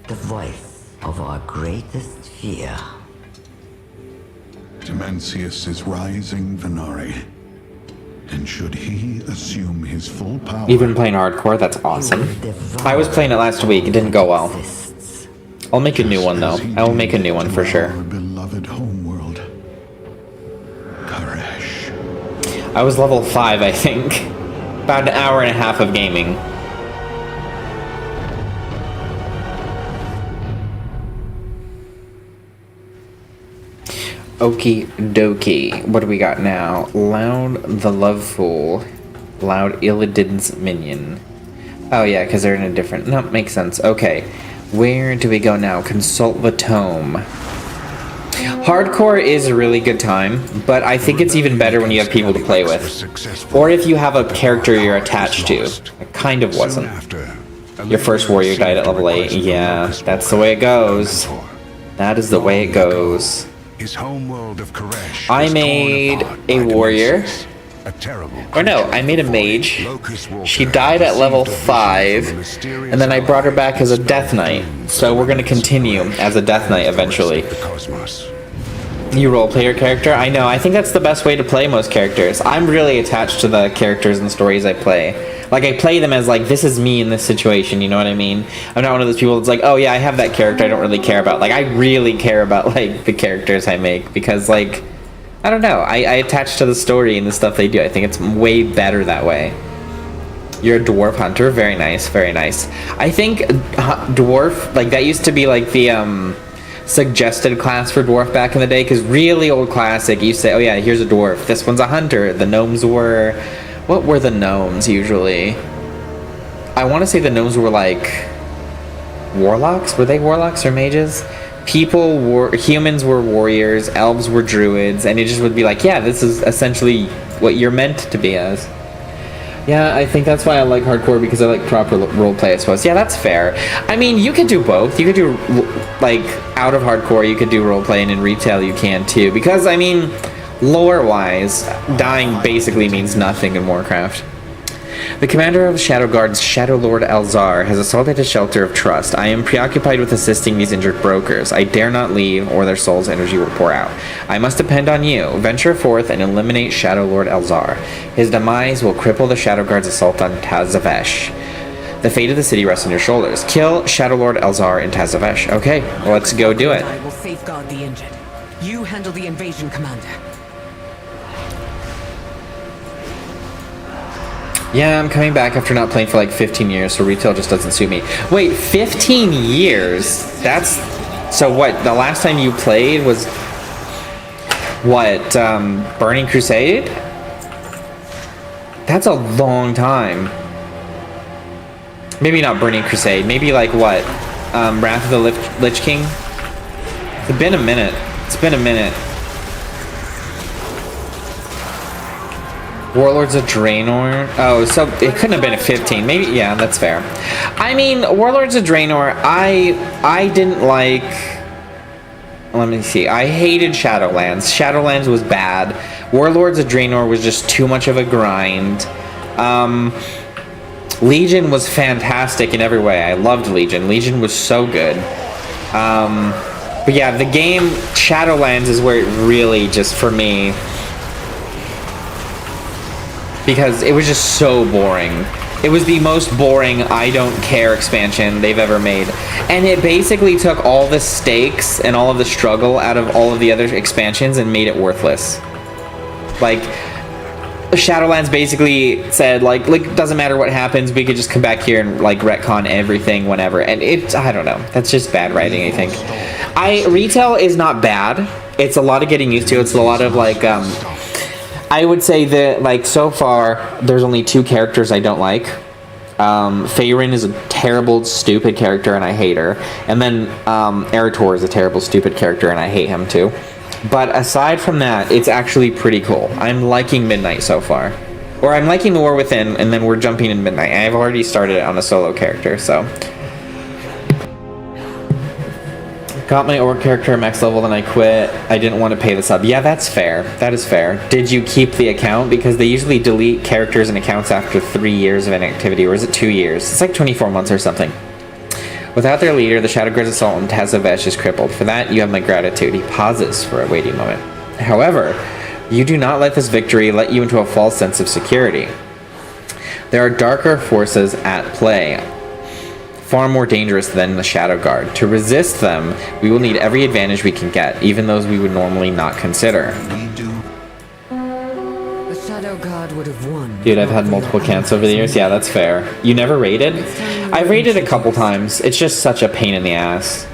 The voice of our greatest fear. Demencius is rising, Venari. And should he assume his full power... You've been playing hardcore? That's awesome. I was playing it last week. It didn't go well. I'll make a new one, though. I will make a new one for sure. Our beloved homeworld. Koresh. I was level 5, I think. About an hour and a half of gaming. Okie dokie. What do we got now? Loud the Loveful. Loud Illidan's minion. Oh yeah, because they're in a different... No, makes sense. Okay. Where do we go now? Consult the Tome. Hardcore is a really good time, but I think it's even better when you have people to play with. Or if you have a character you're attached to. I kind of wasn't. Your first warrior died at level 8. Yeah, that's the way it goes. That is the way it goes. I made a warrior. Or no, I made a mage. She died at level 5, and then I brought her back as a Death Knight. So we're going to continue as a Death Knight eventually. You roleplay your character? I know, I think that's the best way to play most characters. I'm really attached to the characters and stories I play. Like, I play them as, like, this is me in this situation, you know what I mean? I'm not one of those people that's like, oh yeah, I have that character I don't really care about. Like, I really care about, like, the characters I make, because, like, I don't know. I attach to the story and the stuff they do. I think it's way better that way. You're a dwarf hunter. Very nice. Very nice. I think dwarf, like, that used to be like the suggested class for dwarf back in the day, because really old classic, you say, oh yeah, here's a dwarf. This one's a hunter. The gnomes were... What were the gnomes usually? I want to say the gnomes were like... warlocks? Were they warlocks or mages? Humans were warriors, elves were druids, and it just would be like, yeah, this is essentially what you're meant to be as. Yeah, I think that's why I like hardcore, because I like proper roleplay, I suppose. Yeah, that's fair. I mean, you could do both. You could do, like, out of hardcore, you could do roleplay, and in retail you can too. Because, I mean, lore-wise, dying basically means nothing in Warcraft. The commander of Shadowguard's Shadow Lord Elzar has assaulted a shelter of trust. I am preoccupied with assisting these injured brokers. I dare not leave, or their soul's energy will pour out. I must depend on you. Venture forth and eliminate Shadow Lord Elzar. His demise will cripple the Shadowguard's assault on Tazavesh. The fate of the city rests on your shoulders. Kill Shadow Lord Elzar in Tazavesh. Okay, well, let's go do it. I will safeguard the injured. You handle the invasion, Commander. Yeah, I'm coming back after not playing for like 15 years, so retail just doesn't suit me. Wait, 15 years? That's... So what, the last time you played was... What, Burning Crusade? That's a long time. Maybe not Burning Crusade, maybe like what? Wrath of the Lich King? It's been a minute. It's been a minute. Warlords of Draenor. Oh, so it couldn't have been a 15. Maybe, yeah, that's fair. I mean, Warlords of Draenor, I didn't like... Let me see. I hated Shadowlands. Shadowlands was bad. Warlords of Draenor was just too much of a grind. Legion was fantastic in every way. I loved Legion. Legion was so good. But yeah, the game Shadowlands is where it really just, for me... Because it was just so boring. It was the most boring I don't care expansion they've ever made. And it basically took all the stakes and all of the struggle out of all of the other expansions and made it worthless. Like, Shadowlands basically said, like doesn't matter what happens, we could just come back here and, like, retcon everything whenever. And it, I don't know. That's just bad writing, I think. Retail is not bad. It's a lot of getting used to. It's a lot of, like, I would say that, like, so far, there's only 2 characters I don't like. Faerun is a terrible, stupid character, and I hate her. And then, Eretor is a terrible, stupid character, and I hate him, too. But aside from that, it's actually pretty cool. I'm liking Midnight so far. Or I'm liking the War Within, and then we're jumping in Midnight. I've already started it on a solo character, so... Got my orc character at max level, then I quit. I didn't want to pay the sub. Yeah, that's fair. That is fair. Did you keep the account? Because they usually delete characters and accounts after 3 years of inactivity, or is it 2 years? It's like 24 months or something. Without their leader, the Shadowguard's assault on Tazavesh is crippled. For that, you have my gratitude. He pauses for a waiting moment. However, you do not let this victory let you into a false sense of security. There are darker forces at play, far more dangerous than the Shadowguard. To resist them, we will need every advantage we can get, even those we would normally not consider. The Shadowguard would have won. Dude, I've had multiple counts over the years. Yeah, that's fair. You never raided? I've raided a couple times. It's just such a pain in the ass.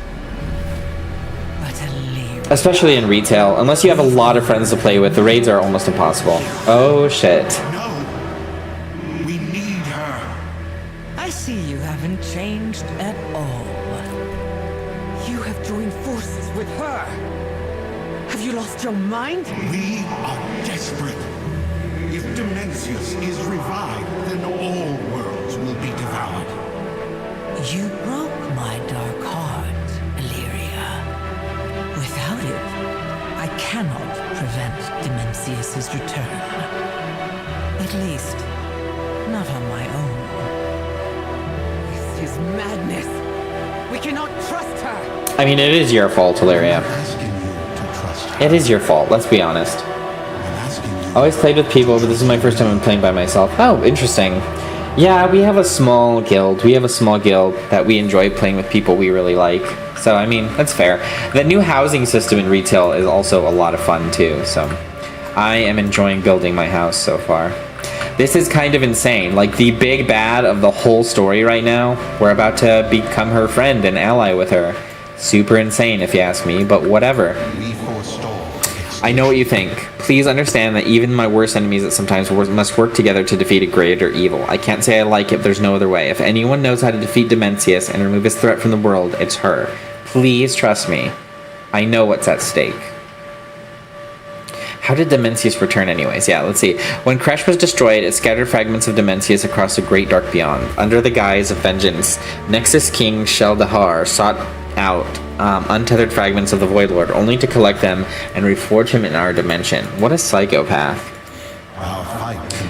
Especially in retail. Unless you have a lot of friends to play with, the raids are almost impossible. Oh, shit. We need her. I see you haven't changed at all. You have joined forces with her. Have you lost your mind? We are desperate. If Dimensius is revived, then all worlds will be devoured. You broke my dark heart, Illyria. Without it, I cannot prevent Dimensius' return. At least, not on my own. This is madness. We cannot trust her. I mean, it is your fault, Illyria. It is your fault, let's be honest. I always played with people, but this is my first time I'm playing by myself. Oh, interesting. Yeah, we have a small guild. We have a small guild that we enjoy playing with people we really like. So, I mean, that's fair. The new housing system in retail is also a lot of fun, too, so... I am enjoying building my house so far. This is kind of insane. Like, the big bad of the whole story right now, we're about to become her friend and ally with her. Super insane if you ask me, but whatever. I know what you think. Please understand that even my worst enemies that sometimes must work together to defeat a greater evil. I can't say I like it, but there's no other way. If anyone knows how to defeat Dimensius and remove his threat from the world, it's her. Please trust me. I know what's at stake. How did Dimensius return anyways? Yeah, let's see. When Kresh was destroyed, it scattered fragments of Dimensius across the great dark beyond. Under the guise of vengeance, Nexus King Sheldahar sought out untethered fragments of the Void Lord, only to collect them and reforge him in our dimension. What a psychopath.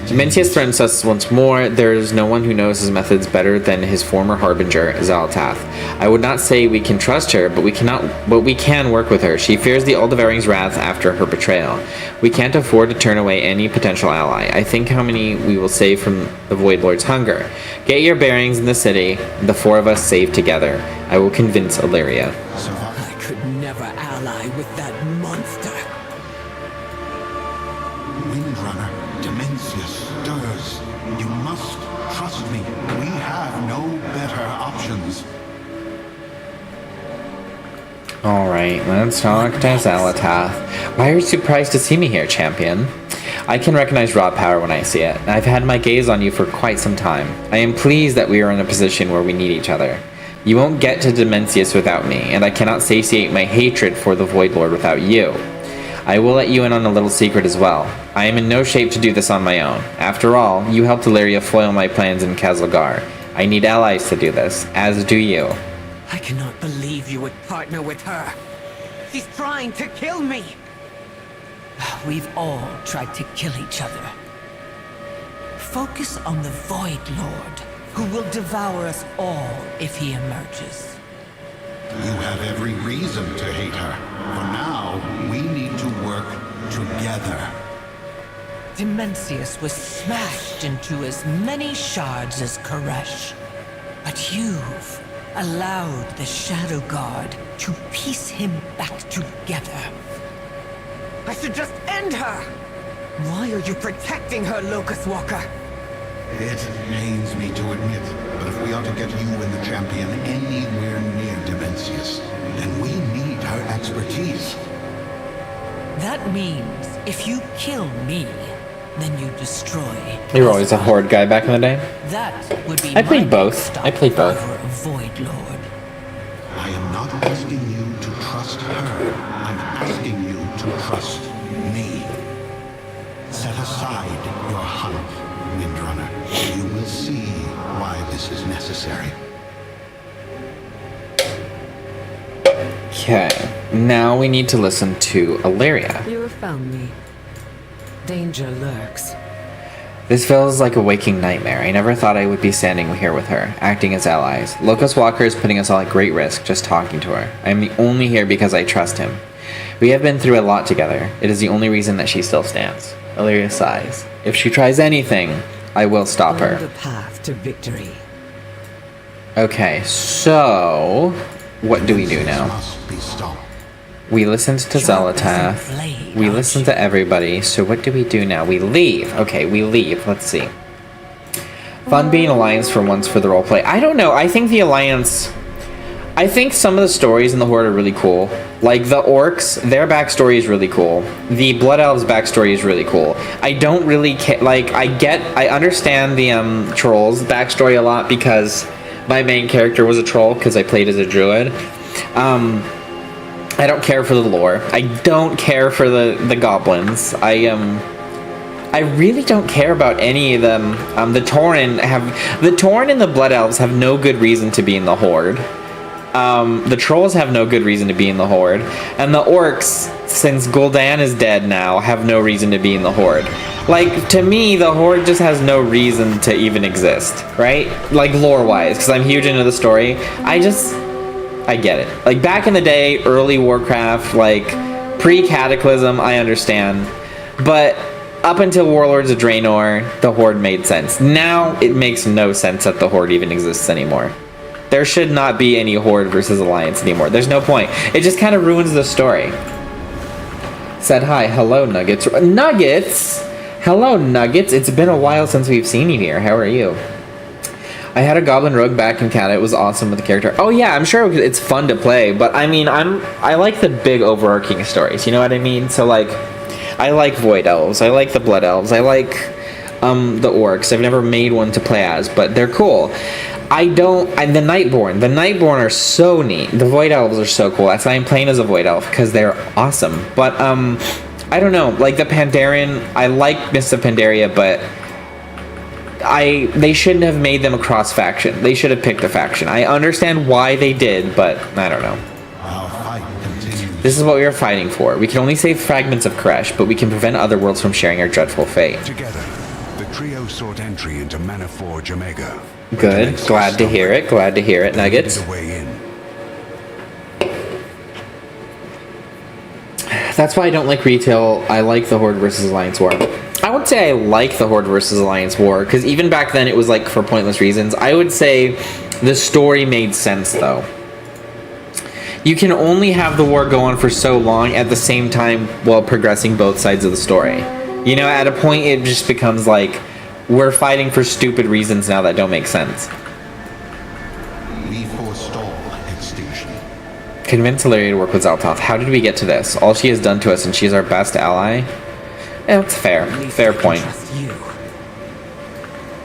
Dimensius threatens us once more. There is no one who knows his methods better than his former harbinger, Xaella. I would not say we can trust her, but we can work with her. She fears the Alderaring's wrath after her betrayal. We can't afford to turn away any potential ally. I think how many we will save from the Void Lord's hunger. Get your bearings in the city, the four of us save together. I will convince Illyria. I could never ally with that monster. Windrunner, Dimensius stirs. You must trust me. We have no better options. Alright, let's talk to Xaella. Why are you surprised to see me here, champion? I can recognize raw power when I see it. I've had my gaze on you for quite some time. I am pleased that we are in a position where we need each other. You won't get to Dimensius without me, and I cannot satiate my hatred for the Void Lord without you. I will let you in on a little secret as well. I am in no shape to do this on my own. After all, you helped Illyria foil my plans in Kazalgar. I need allies to do this, as do you. I cannot believe you would partner with her. She's trying to kill me. We've all tried to kill each other. Focus on the Void Lord, who will devour us all if he emerges. You have every reason to hate her. For now, we need to work together. Dimensius was smashed into as many shards as Koresh. But you've allowed the Shadow Guard to piece him back together. I should just end her! Why are you protecting her, Locust Walker? It pains me to admit, but if we are to get you and the champion anywhere near Dimensius, then we need her expertise. That means if you kill me, then you destroy. You were always a horde guy back in the day. That would be I played both. I played both. Void Lord. I am not asking you to trust her. I'm asking you to trust me. Set aside your hunt, Windrunner. You will see why this is necessary. Okay, now we need to listen to Illyria. You have found me. Danger lurks. This feels like a waking nightmare. I never thought I would be standing here with her, acting as allies. Locust Walker is putting us all at great risk just talking to her. I am only here because I trust him. We have been through a lot together. It is the only reason that she still stands. Illyria sighs. If she tries anything, I will stop her. The path to victory. Okay, so what do we do now? We listened to Xaella. We listened to everybody. So what do we do now? We leave. Okay, we leave. Let's see. Fun being Alliance for once for the roleplay. I don't know. I think the Alliance... I think some of the stories in the Horde are really cool. Like the Orcs, their backstory is really cool. The Blood Elves' backstory is really cool. I don't really care. Like, I understand the Trolls' backstory a lot because my main character was a troll because I played as a druid. I don't care for the lore. I don't care for the goblins. I really don't care about any of them. The Tauren and the Blood Elves have no good reason to be in the Horde. The Trolls have no good reason to be in the Horde. And the Orcs, since Gul'dan is dead now, have no reason to be in the Horde. Like, to me, the Horde just has no reason to even exist, right? Like, lore-wise, because I'm huge into the story. I get it. Like, back in the day, early Warcraft, like, pre-Cataclysm, I understand. But up until Warlords of Draenor, the Horde made sense. Now, it makes no sense that the Horde even exists anymore. There should not be any Horde versus Alliance anymore. There's no point. It just kind of ruins the story. Said hi. Hello, Nuggets. Nuggets? Hello, Nuggets. It's been a while since we've seen you here. How are you? I had a Goblin Rogue back in Canada. It was awesome with the character. Oh yeah, I'm sure it's fun to play, but I mean, I like the big overarching stories. You know what I mean? So like, I like Void Elves. I like the Blood Elves. I like the Orcs. I've never made one to play as, but they're cool. And the Nightborn. The Nightborn are so neat. The Void Elves are so cool. That's why I'm playing as a Void Elf, because they're awesome. But I don't know. Like the Pandaren, I like Mists of Pandaria, but they shouldn't have made them a cross faction. They should have picked a faction. I understand why they did, but I don't know. Our fight continues. This is what we are fighting for. We can only save fragments of Koresh, but we can prevent other worlds from sharing our dreadful fate. Together, the trio sought entry into Manaforge Omega. Good. Glad to hear it. Glad to hear it, Nuggets. The way in. That's why I don't like retail. I like the Horde versus Alliance War. I would say I like the Horde versus Alliance War, because even back then it was like for pointless reasons. I would say the story made sense, though. You can only have the war go on for so long at the same time while progressing both sides of the story. You know, at a point it just becomes like, we're fighting for stupid reasons now that don't make sense. We forestall extinction. Convince Ilaria to work with Xal'atath. How did we get to this? All she has done to us, and she's our best ally? That's fair. Fair point.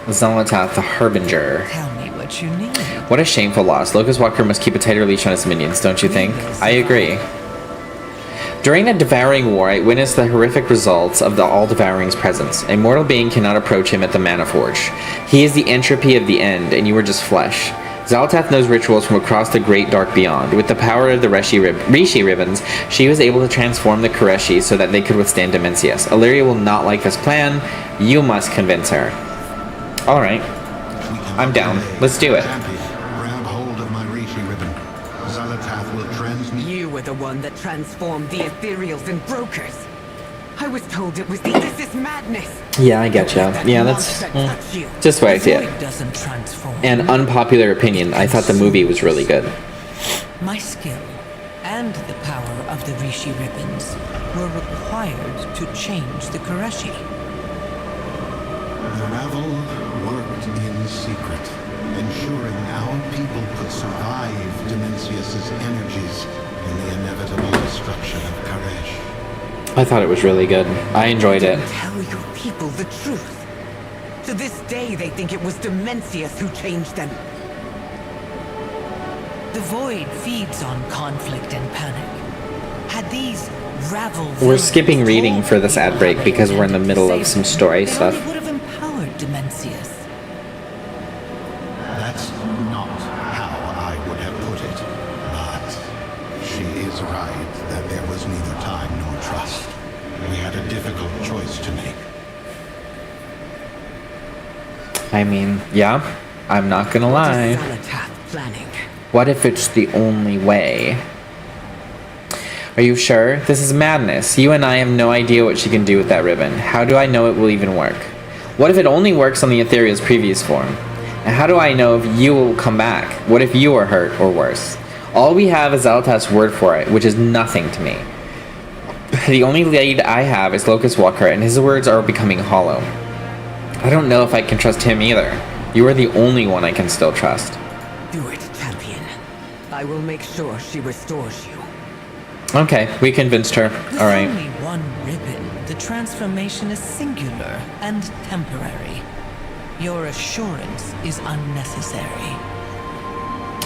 Xal'atath, the Harbinger. Tell me what you need. What a shameful loss. Locust Walker must keep a tighter leash on his minions, don't you think? I agree. During the Devouring War, I witnessed the horrific results of the All-Devouring's presence. A mortal being cannot approach him at the Mana Forge. He is the entropy of the end, and you are just flesh. Xal'atath knows rituals from across the great dark beyond. With the power of the Rishi ribbons, she was able to transform the Koreshi so that they could withstand Dimensius. Ilaria will not like this plan. You must convince her. Alright. I'm down. Let's do it. Grab hold of my Rishi ribbon. Xal'atath will transmute. You were the one that transformed the ethereals and brokers. I was told it was this is madness. Yeah, I getcha. Yeah, that's just the way I see it. Doesn't transform. An unpopular opinion, I thought the movie was really good. My skill and the power of the Rishi ribbons were required to change the Koreshi. The Ravel worked in secret, ensuring our people could survive Dimensius's energies in the inevitable destruction of Koresh. I thought it was really good. I enjoyed it. Tell your people the truth. To this day, they think it was Dimensius who changed them. The Void feeds on conflict and panic. Had these Ravel... We're skipping reading for this ad break because we're in the middle of some story stuff. They would have empowered Dimensius. That's not how I would have put it, but she is right that there was neither time nor trust. We had a difficult choice to make. I mean, yeah, I'm not gonna lie. What is Xal'atath planning? What if it's the only way? Are you sure? This is madness. You and I have no idea what she can do with that ribbon. How do I know it will even work? What if it only works on the Ethereal's previous form? And how do I know if you will come back? What if you are hurt or worse? All we have is Xal'atath's word for it, which is nothing to me. The only lead I have is Locust Walker, and his words are becoming hollow. I don't know if I can trust him either. You are the only one I can still trust. Do it, champion. I will make sure she restores you. Okay, we convinced her. All right. With only one ribbon, the transformation is singular and temporary. Your assurance is unnecessary.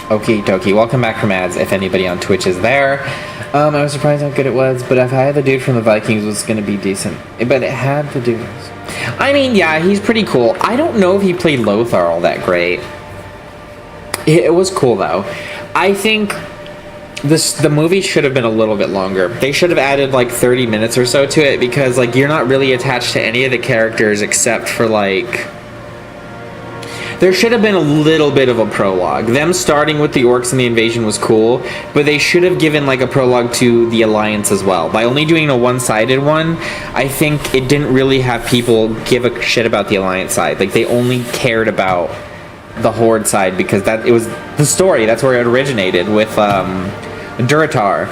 Okie dokie. Welcome back from ads, if anybody on Twitch is there. I was surprised how good it was, but if I had the dude from the Vikings, it was going to be decent. But it had the dudes. I mean, yeah, he's pretty cool. I don't know if he played Lothar all that great. It was cool, though. I think the movie should have been a little bit longer. They should have added, like, 30 minutes or so to it, because, like, you're not really attached to any of the characters except for, like... There should have been a little bit of a prologue. Them starting with the orcs and the invasion was cool, but they should have given like a prologue to the Alliance as well. By only doing a one-sided one, I think it didn't really have people give a shit about the Alliance side. Like they only cared about the Horde side because it was the story. That's where it originated with Durotar.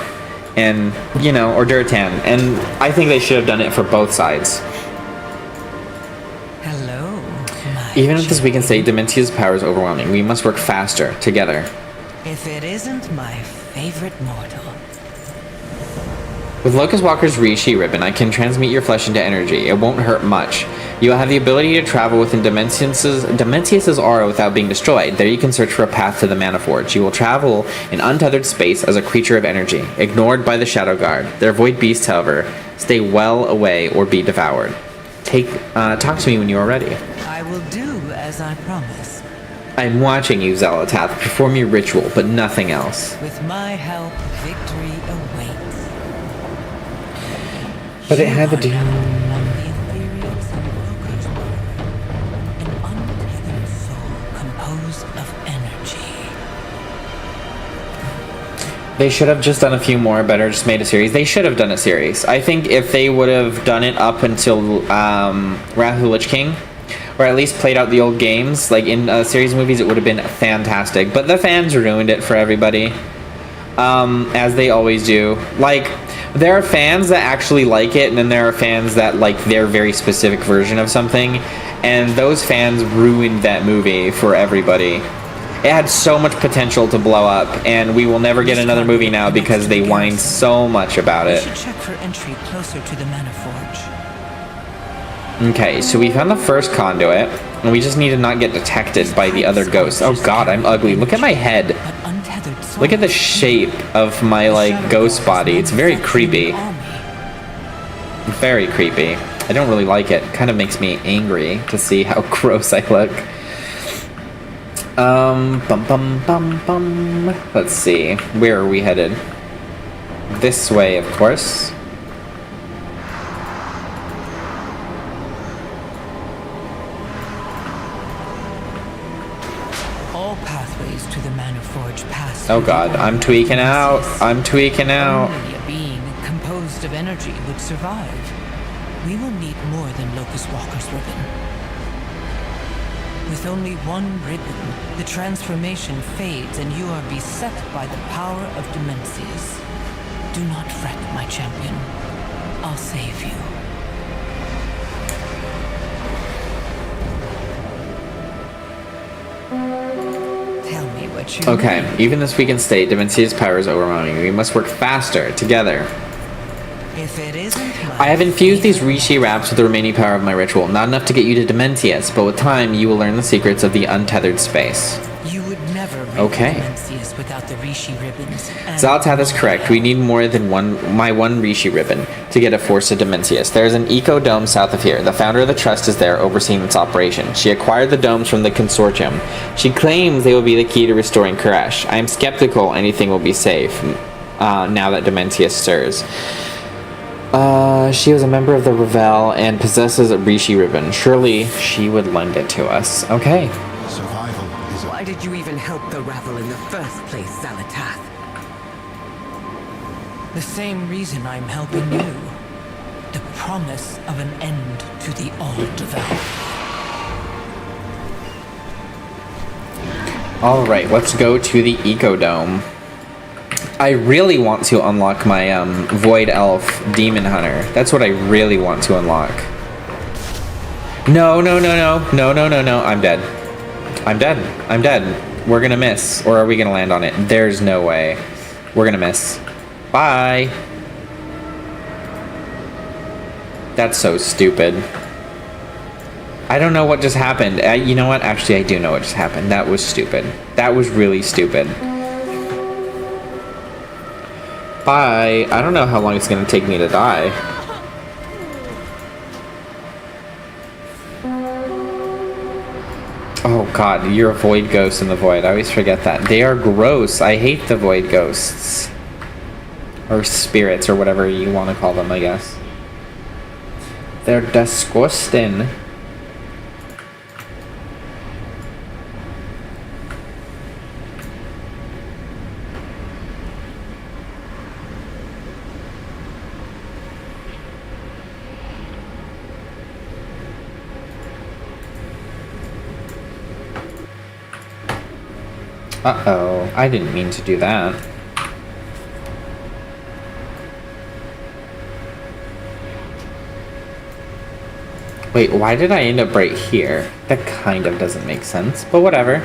and, you know, or Durtan. And I think they should have done it for both sides. Hello, Even at this weakened state, Dementia's power is overwhelming. We must work faster, together. if it isn't my favorite mortal. With Locust Walker's Rishi ribbon, I can transmute your flesh into energy. It won't hurt much. You will have the ability to travel within Dementius's aura without being destroyed. There you can search for a path to the Mana Forge. You will travel in untethered space as a creature of energy, ignored by the Shadow Guard. Their void beasts, however, stay well away or be devoured. Talk to me when you are ready. I will do as I promised. I'm watching you, Xalatath, perform your ritual, but nothing else. With my help, victory awaits. But it had to do... They should have just done a few more, better just made a series. They should have done a series. I think if they would have done it up until Wrath of the Lich King, or at least played out the old games, like in a series of movies, it would have been fantastic. But the fans ruined it for everybody, as they always do. Like, there are fans that actually like it, and then there are fans that like their very specific version of something, and those fans ruined that movie for everybody. It had so much potential to blow up, and we will never get another movie now because they whine so much about it. We should check for entry closer to the Mana Forge. Okay, so we found the first conduit, and we just need to not get detected by the other ghosts. Oh god, I'm ugly. Look at my head. Look at the shape of my, like, ghost body. It's very creepy. Very creepy. I don't really like it. It kind of makes me angry to see how gross I look. Let's see. Where are we headed? This way, of course. All pathways to the Mana Forge pass. Oh god, I'm tweaking out. I'm tweaking out. Only a being composed of energy would survive. We will need more than Locust Walker's ribbon. With only one ribbon, the transformation fades and you are beset by the power of Dementius. Do not fret, my champion. I'll save you. Tell me what you Okay, need. even this weakened state, Dementia's power is overwhelming. We must work faster, together. If it isn't I have infused these Rishi wraps with the remaining power of my ritual. Not enough to get you to Dementius, but with time, you will learn the secrets of the untethered space. you would never reach Okay. Dementius without the Rishi ribbons. and- Xalatath is correct. We need more than my one Rishi ribbon to get a force to Dementius. There is an eco dome south of here. The founder of the trust is there overseeing its operation. She acquired the domes from the consortium. She claims they will be the key to restoring Koresh. I am skeptical anything will be safe now that Dementius stirs. She was a member of the Revel and possesses a Rishi ribbon. Surely she would lend it to us. Okay. Survival is a... Why did you even help the Ravel in the first place, Xalatath? The same reason I'm helping you. The promise of an end to the all-devout. Alright, let's go to the Eco Dome. I really want to unlock my Void Elf Demon Hunter. That's what I really want to unlock. No, no, no, no. No, no, no, no. I'm dead. I'm dead. I'm dead. We're gonna miss. Or are we gonna land on it? There's no way. We're gonna miss. Bye. That's so stupid. I don't know what just happened. You know what? Actually, I do know what just happened. That was stupid. That was really stupid. Bye. I don't know how long it's going to take me to die. Oh god, you're a void ghost in the void. I always forget that. They are gross. I hate the void ghosts. Or spirits, or whatever you want to call them, I guess. They're disgusting. Uh-oh, I didn't mean to do that. Wait, why did I end up right here? That kind of doesn't make sense, but whatever.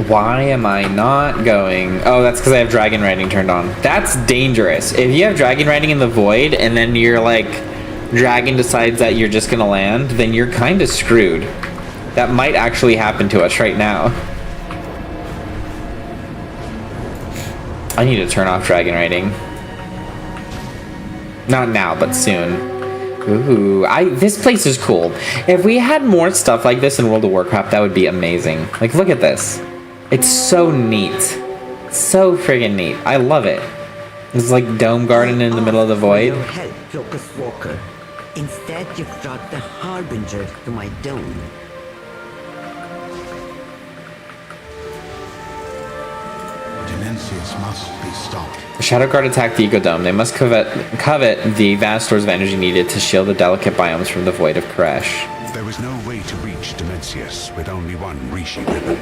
Why am I not going? Oh, that's because I have dragon riding turned on. That's dangerous. If you have dragon riding in the void and then you're like, dragon decides that you're just gonna land, then you're kind of screwed. That might actually happen to us right now. I need to turn off dragon riding. Not now, but soon. Ooh, this place is cool. If we had more stuff like this in World of Warcraft, that would be amazing. Like, look at this. It's so neat. So friggin' neat. I love it. It's like Dome Garden in the middle of the void. Your help, Locust Walker. Instead, you've brought the Harbinger to my dome. Dimensius must be stopped. The Shadow Guard attacked the Ecodome. They must covet the vast stores of energy needed to shield the delicate biomes from the void of Koresh. There was no way to reach Dimensius with only one Rishi ribbon.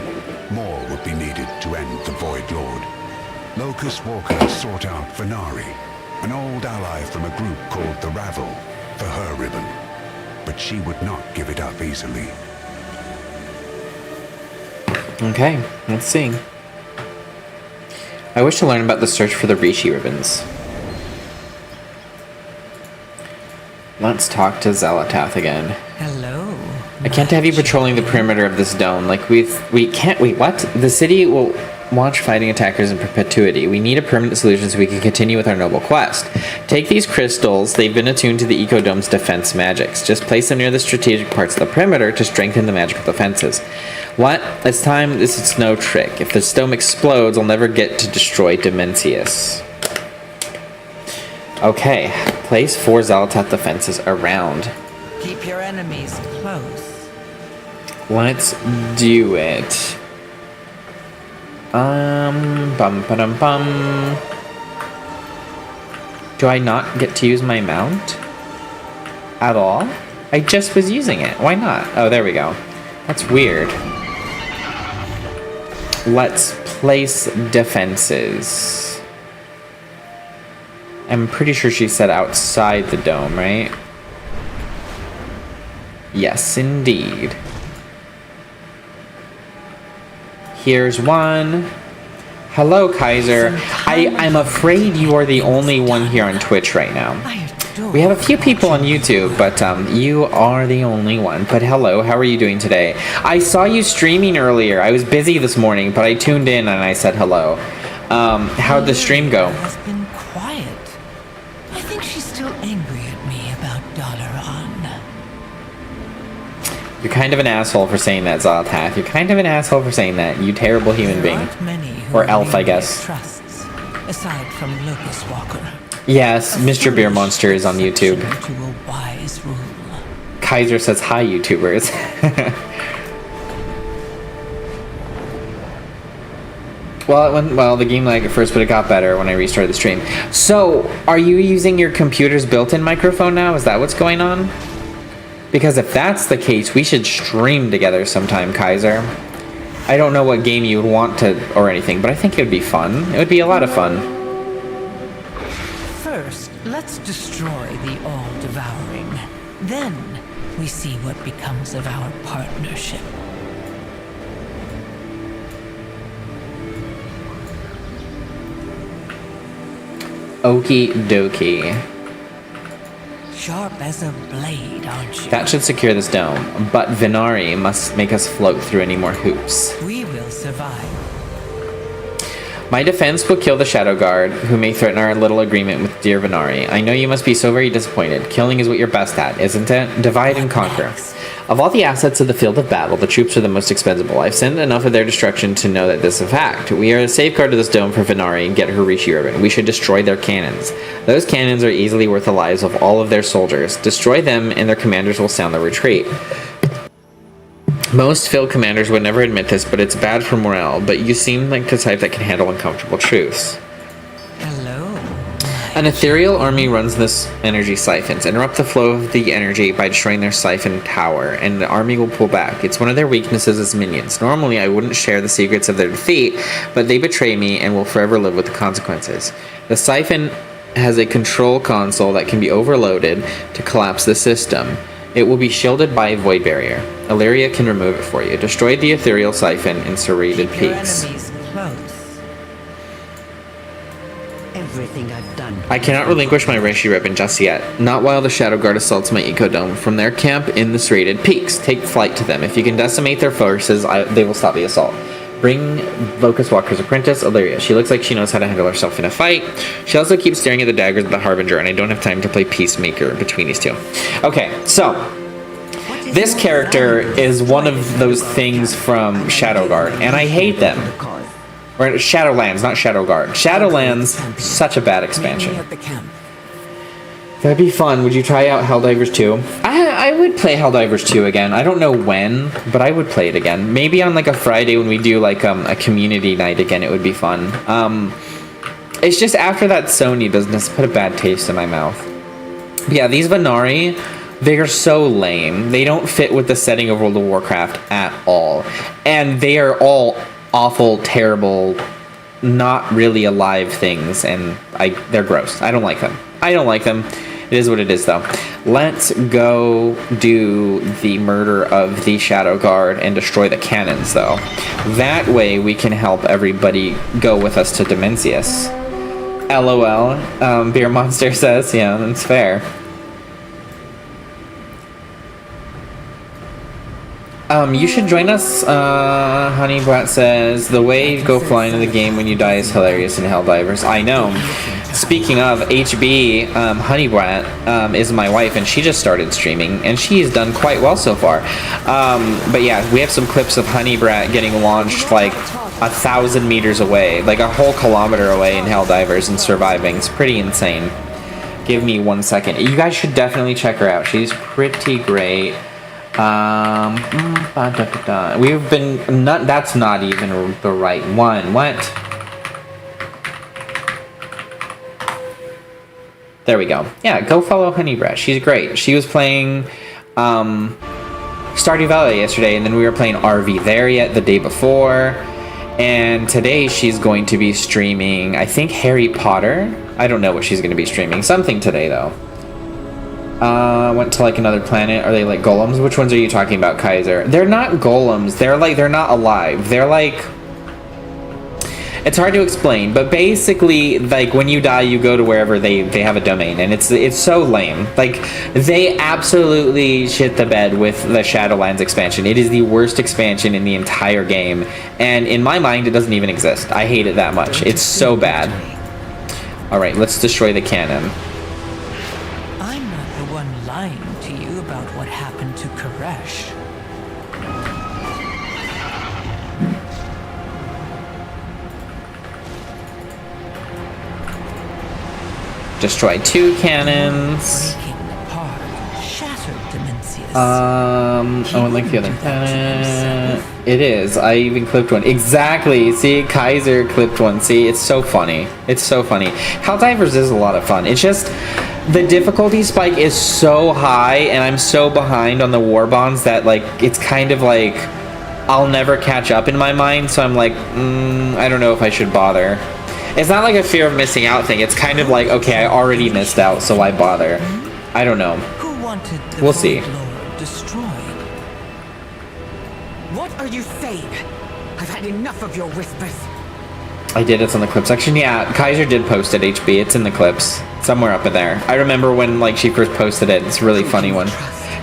More would be needed to end the Void Lord. Locust Walker sought out Venari, an old ally from a group called the Ravel, for her ribbon. But she would not give it up easily. Okay, let's see. I wish to learn about the search for the Rishi ribbons. Let's talk to Xelatath again. Hello. I can't have you patrolling the perimeter of this dome. Like, we can't. Wait, what? The city will watch fighting attackers in perpetuity. We need a permanent solution so we can continue with our noble quest. Take these crystals. They've been attuned to the Ecodome's defense magics. Just place them near the strategic parts of the perimeter to strengthen the magical defenses. What? It's time. This is no trick. If this dome explodes, I'll never get to destroy Dimensius. Okay. Place 4 Xelatath defenses around. Keep your enemies close. Let's do it. Bum ba-dum bum. Do I not get to use my mount? At all? I just was using it. Why not? Oh, there we go. That's weird. Let's place defenses. I'm pretty sure she said outside the dome, right? Yes, indeed. Here's one. Hello, Kaiser. I'm afraid you are the only one here on Twitch right now. We have a few people on YouTube, but you are the only one. But hello, how are you doing today? I saw you streaming earlier. I was busy this morning, but I tuned in and I said hello. How'd the stream go? Has been quiet. I think she's still angry at me about Dalaran. You're kind of an asshole for saying that, Xelatath. You're kind of an asshole for saying that, you terrible human being. Or elf, I guess. Trusts, aside from Locust Walker. Yes, Mr. Beer Monster is on YouTube. To a wise rule. Kaiser says hi, YouTubers. Well, it went well. The game lagged at first, but it got better when I restarted the stream. So, are you using your computer's built-in microphone now? Is that what's going on? Because if that's the case, we should stream together sometime, Kaiser. I don't know what game you would want to, or anything, but I think it would be fun. It would be a lot of fun. First, let's destroy the All-Devouring. Then, we see what becomes of our partnership. Okie dokie. Sharp as a blade, aren't you? That should secure this dome, but Venari must make us float through any more hoops. We will survive. My defense will kill the Shadow Guard, who may threaten our little agreement with dear Venari. I know you must be so very disappointed. Killing is what you're best at, isn't it? Divide and conquer. Of all the assets of the field of battle, the troops are the most expendable. I've seen enough of their destruction to know that this is a fact. We are a safeguard to this dome for Venari and get her Rishi ribbon. We should destroy their cannons. Those cannons are easily worth the lives of all of their soldiers. Destroy them and their commanders will sound the retreat. Most field commanders would never admit this, but it's bad for morale. But you seem like the type that can handle uncomfortable truths. Hello. An ethereal army runs this energy siphons. Interrupt the flow of the energy by destroying their siphon tower, and the army will pull back. It's one of their weaknesses as minions. Normally, I wouldn't share the secrets of their defeat, but they betray me and will forever live with the consequences. The siphon has a control console that can be overloaded to collapse the system. It will be shielded by a void barrier. Illyria can remove it for you. Destroy the ethereal siphon in serrated peaks. Everything I've done. I cannot relinquish my Rishi ribbon just yet. Not while the Shadow Guard assaults my Ecodome. From their camp in the serrated peaks, take flight to them. If you can decimate their forces, they will stop the assault. Bring Locust Walker's apprentice, Illyria. She looks like she knows how to handle herself in a fight. She also keeps staring at the daggers of the Harbinger, and I don't have time to play Peacemaker between these two. Okay, so this character is one of those things from Shadowguard, and I hate them. Or Shadowlands, not Shadowguard. Shadowlands, such a bad expansion. That'd be fun. Would you try out Helldivers 2? I would play Helldivers 2 again. I don't know when, but I would play it again. Maybe on like a Friday when we do like a community night again, it would be fun. It's just after that Sony business put a bad taste in my mouth. But yeah, these Venari, they are so lame. They don't fit with the setting of World of Warcraft at all. And they are all awful, terrible, not really alive things, and they're gross. I don't like them. I don't like them. It is what it is, though. Let's go do the murder of the Shadow Guard and destroy the cannons, though. That way we can help everybody go with us to Dimensius. LOL. Beer Monster says, yeah, that's fair. You should join us, Honey Brat says. The way you go flying in the game when you die is hilarious in Helldivers. I know. Speaking of, HB, Honey Brat is my wife, and she just started streaming, and she's done quite well so far. But yeah, we have some clips of Honey Brat getting launched like 1,000 meters away, like a whole kilometer away in Helldivers and surviving. It's pretty insane. Give me 1 second. You guys should definitely check her out. She's pretty great. We've been that's not even the right one. What? There we go. Yeah, go follow Honey Brat. She's great. She was playing Stardew Valley yesterday, and then we were playing RV there yet the day before. And today she's going to be streaming, I think, Harry Potter. I don't know what she's going to be streaming. Something today though. Went to like another planet. Are they like golems? Which ones are you talking about, Kaiser? They're not golems. They're not alive. They're like, it's hard to explain, but basically, like, when you die, you go to wherever they have a domain, and it's so lame. Like, they absolutely shit the bed with the Shadowlands expansion. It is the worst expansion in the entire game, and in my mind, it doesn't even exist. I hate it that much. It's so bad. Alright, let's destroy the cannon. Lying to you about what happened to Koresh. Destroy 2 cannons. Oh, and like the other planet. It is. I even clipped one. Exactly. See, Kaiser clipped one. See, it's so funny. It's so funny. Helldivers is a lot of fun. It's just the difficulty spike is so high, and I'm so behind on the war bonds that like it's kind of like I'll never catch up in my mind. So I'm like, I don't know if I should bother. It's not like a fear of missing out thing. It's kind of like, okay, I already missed out, so why bother? I don't know. We'll see. Destroyed. What are you saying? I've had enough of your whispers. I did. It's on the clip section. Yeah, Kaiser did post it, HB. It's in the clips. Somewhere up in there. I remember when like she first posted it. It's a really funny one.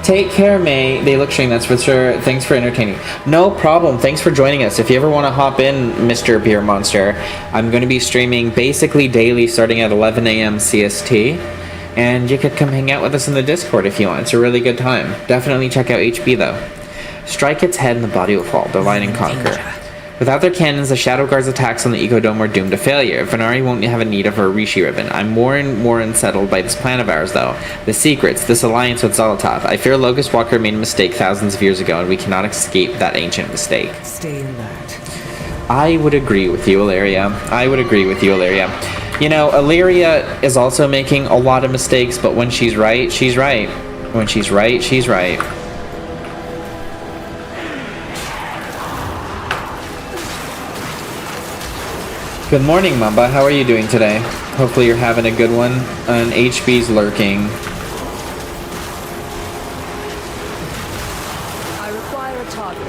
Take care, May. They look stream, that's for sure. Thanks for entertaining. No problem. Thanks for joining us. If you ever want to hop in, Mr. Beer Monster, I'm going to be streaming basically daily starting at 11 a.m. CST. And you could come hang out with us in the Discord if you want. It's a really good time. Definitely check out HB though. Strike its head and the body will fall. Divide and conquer. Without their cannons, the Shadow Guard's attacks on the Ecodome are doomed to failure. Venari won't have a need of her Rishi ribbon. I'm more and more unsettled by this plan of ours, though. The secrets, this alliance with Xalatoth. I fear Locust Walker made a mistake thousands of years ago, and we cannot escape that ancient mistake. Stay alert. I would agree with you, Illyria. I would agree with you, Illyria. You know, Illyria is also making a lot of mistakes, but when she's right, she's right. When she's right, she's right. Good morning, Mamba. How are you doing today? Hopefully you're having a good one. And HB's lurking. I require a target.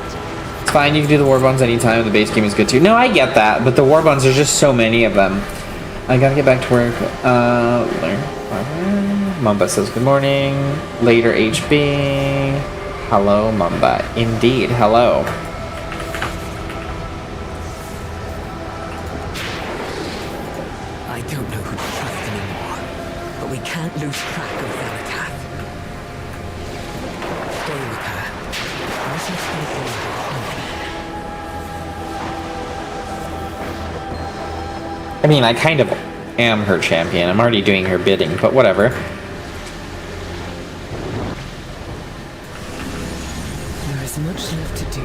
It's fine, you can do the war bonds anytime. The base game is good too. No, I get that, but the war bonds, there's just so many of them. I gotta get back to work. Mamba says good morning. Later, HB. Hello, Mamba. Indeed, hello. I don't know who to trust anymore, but we can't lose track of Xaella. Stay with her. Listen to her I mean, I kind of am her champion. I'm already doing her bidding, but whatever. There is much left to do.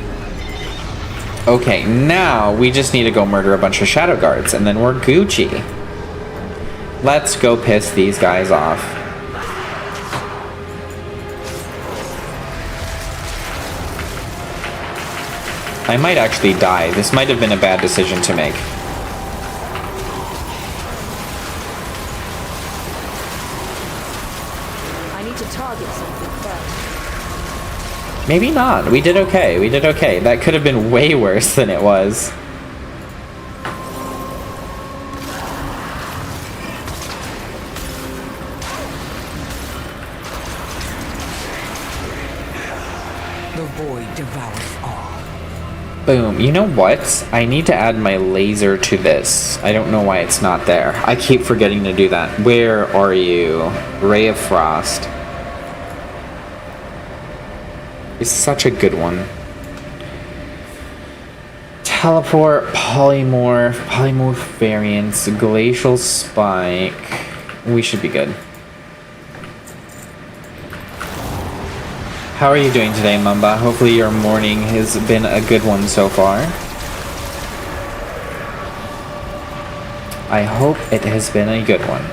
Okay, now we just need to go murder a bunch of shadow guards, and then we're Gucci. Let's go piss these guys off. I might actually die. This might have been a bad decision to make. I need to target something first. Maybe not. We did okay. We did okay. That could have been way worse than it was. The void devours all. Boom. You know what? I need to add my laser to this. I don't know why it's not there. I keep forgetting to do that. Where are you? Ray of Frost. It's such a good one. Teleport, polymorph variants, glacial spike. We should be good. How are you doing today, Mamba? Hopefully your morning has been a good one so far. I hope it has been a good one.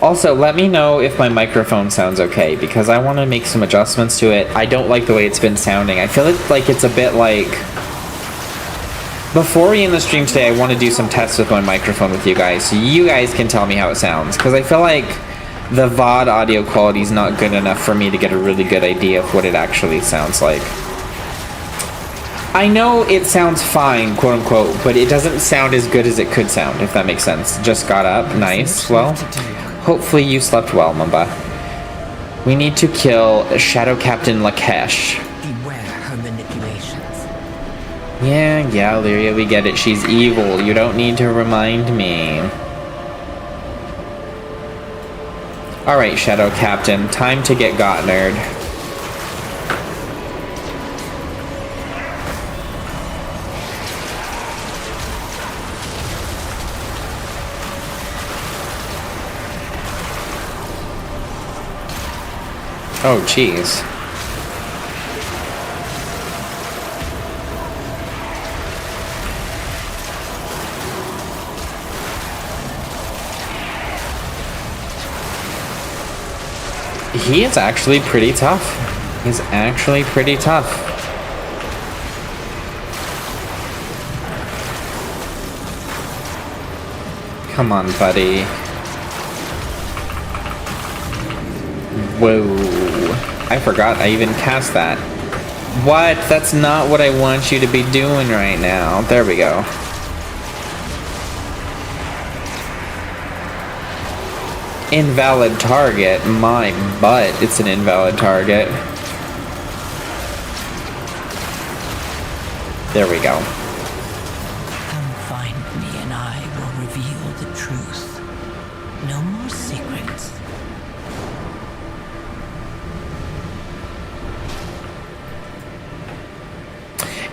Also, let me know if my microphone sounds okay, because I want to make some adjustments to it. I don't like the way it's been sounding. I feel like it's a bit like... Before we end the stream today, I want to do some tests with my microphone with you guys, so you guys can tell me how it sounds. Because I feel like the VOD audio quality is not good enough for me to get a really good idea of what it actually sounds like. I know it sounds fine, quote unquote, but it doesn't sound as good as it could sound, if that makes sense. Just got up. Nice. Well, hopefully you slept well, Mamba. We need to kill Shadow Captain Lakesh. Beware her manipulations. Yeah, Lyria, we get it. She's evil. You don't need to remind me. Alright, Shadow Captain. Time to get got, nerd. Oh, jeez. He is actually pretty tough. He's actually pretty tough. Come on, buddy. Whoa. I forgot I even cast that. What? That's not what I want you to be doing right now. There we go. Invalid target. My butt. It's an invalid target. There we go. Come find me and I will reveal the truth. No more secrets.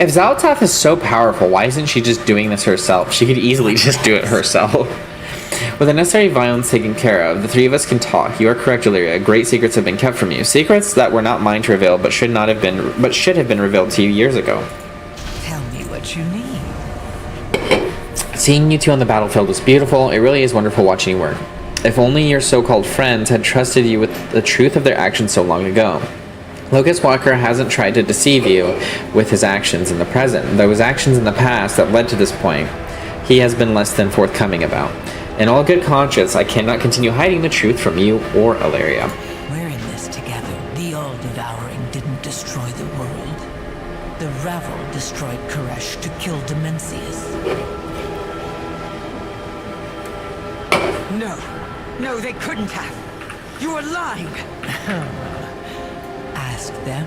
If Xalatath is so powerful, why isn't she just doing this herself? She could easily just do it herself. With the necessary violence taken care of, the three of us can talk. You are correct, Illyria. Great secrets have been kept from you. Secrets that were not mine to reveal, but should have been revealed to you years ago. Tell me what you need. Seeing you two on the battlefield was beautiful. It really is wonderful watching you work. If only your so-called friends had trusted you with the truth of their actions so long ago. Locust Walker hasn't tried to deceive you with his actions in the present. Those actions in the past that led to this point, he has been less than forthcoming about. In all good conscience, I cannot continue hiding the truth from you or Ilaria. We're in this together. The All-Devouring didn't destroy the world. The Ravel destroyed Koresh to kill Dimensius. No, they couldn't have. You are lying. Ask them.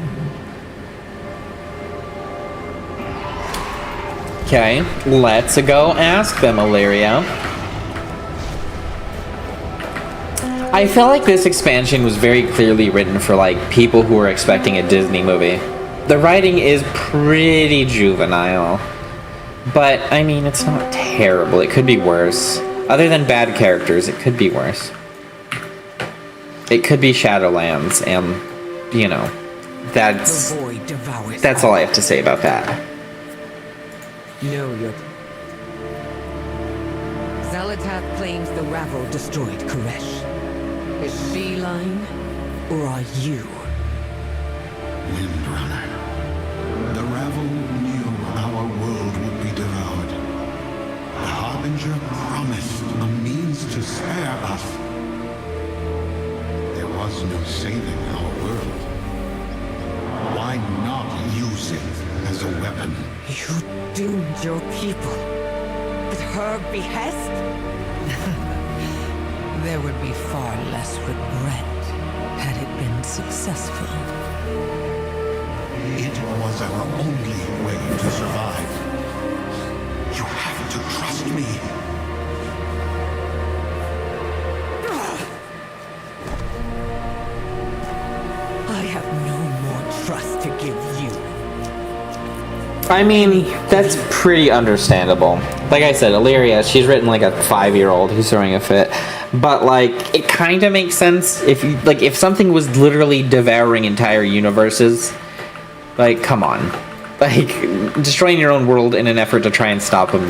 Okay, let's go ask them, Ilaria. I feel like this expansion was very clearly written for like people who were expecting a Disney movie. The writing is pretty juvenile, but I mean, it's not terrible. It could be worse. Other than bad characters, it could be worse. It could be Shadowlands, and you know, that's all I have to say about that. No, you're... Xalatath claims the Ravel destroyed Koresh. Is she lying, or are you? Windrunner. The Ravel knew our world would be devoured. The Harbinger promised a means to spare us. There was no saving our world. Why not use it as a weapon? You doomed your people. At her behest? There would be far less regret had it been successful. It was our only way to survive. You have to trust me. I have no more trust to give you. I mean, that's pretty understandable. Like I said, Ilaria, she's written like a 5-year-old who's throwing a fit. But like, it kind of makes sense if you, like, if something was literally devouring entire universes. Like, come on. Like, destroying your own world in an effort to try and stop them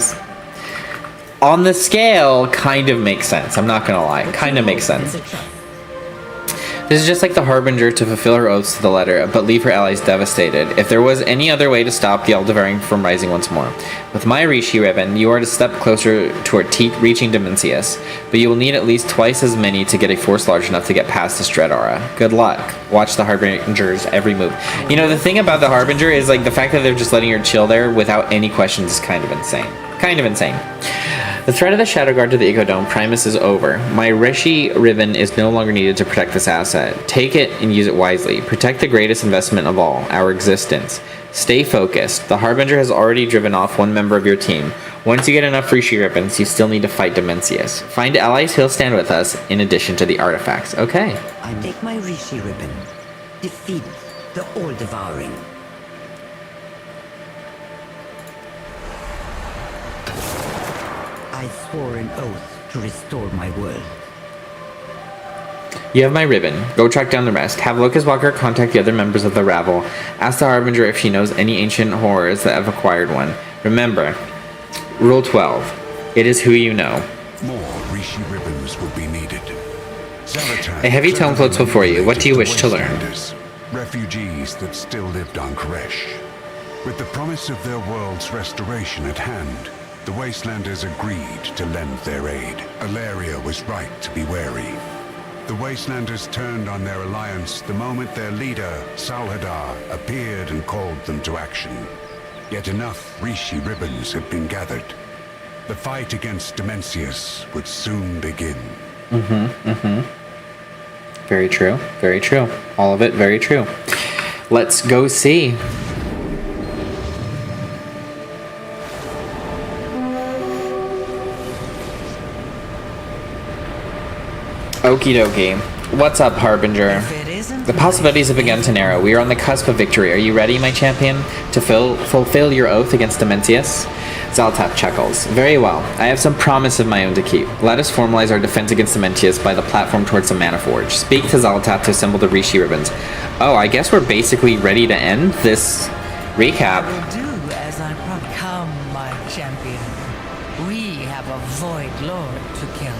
on the scale kind of makes sense. I'm not gonna lie. Kind of makes sense. This is just like the Harbinger to fulfill her oaths to the letter, but leave her allies devastated. If there was any other way to stop the All-Devouring from rising once more. With my Rishi ribbon, you are to step closer toward reaching Dimensius, but you will need at least twice as many to get a force large enough to get past this dread aura. Good luck. Watch the Harbinger's every move. You know, the thing about the Harbinger is like the fact that they're just letting her chill there without any questions is kind of insane. Kind of insane. The threat of the Shadow Guard to the Ecodome Primus is over. My Rishi ribbon is no longer needed to protect this asset. Take it and use it wisely. Protect the greatest investment of all, our existence. Stay focused. The Harbinger has already driven off one member of your team. Once you get enough Rishi ribbons, you still need to fight Dimensius. Find allies who'll stand with us, in addition to the artifacts. Okay. I take my Rishi ribbon. Defeat the All-Devouring. I swore an oath to restore my world. You have my ribbon. Go track down the rest. Have Locust Walker contact the other members of the Ravel. Ask the Harbinger if she knows any ancient horrors that have acquired one. Remember, Rule 12. It is who you know. More Rishi ribbons will be needed. A heavy tome floats before you. What do you wish to learn? Refugees that still lived on Koresh. With the promise of their world's restoration at hand, the Wastelanders agreed to lend their aid. Ilaria was right to be wary. The Wastelanders turned on their alliance the moment their leader, Salhadar, appeared and called them to action. Yet enough Rishi ribbons had been gathered. The fight against Dimensius would soon begin. Very true. Very true. All of it very true. Let's go see. Okie dokie. What's up, Harbinger? The possibilities have begun to narrow. We are on the cusp of victory. Are you ready, my champion, to fulfill your oath against Dimensius? Xalatath chuckles. Very well. I have some promise of my own to keep. Let us formalize our defense against Dimensius by the platform towards the Mana Forge. Speak to Xalatath to assemble the Rishi ribbons. Oh, I guess we're basically ready to end this recap. Do as I come, my champion. We have a Void Lord to kill.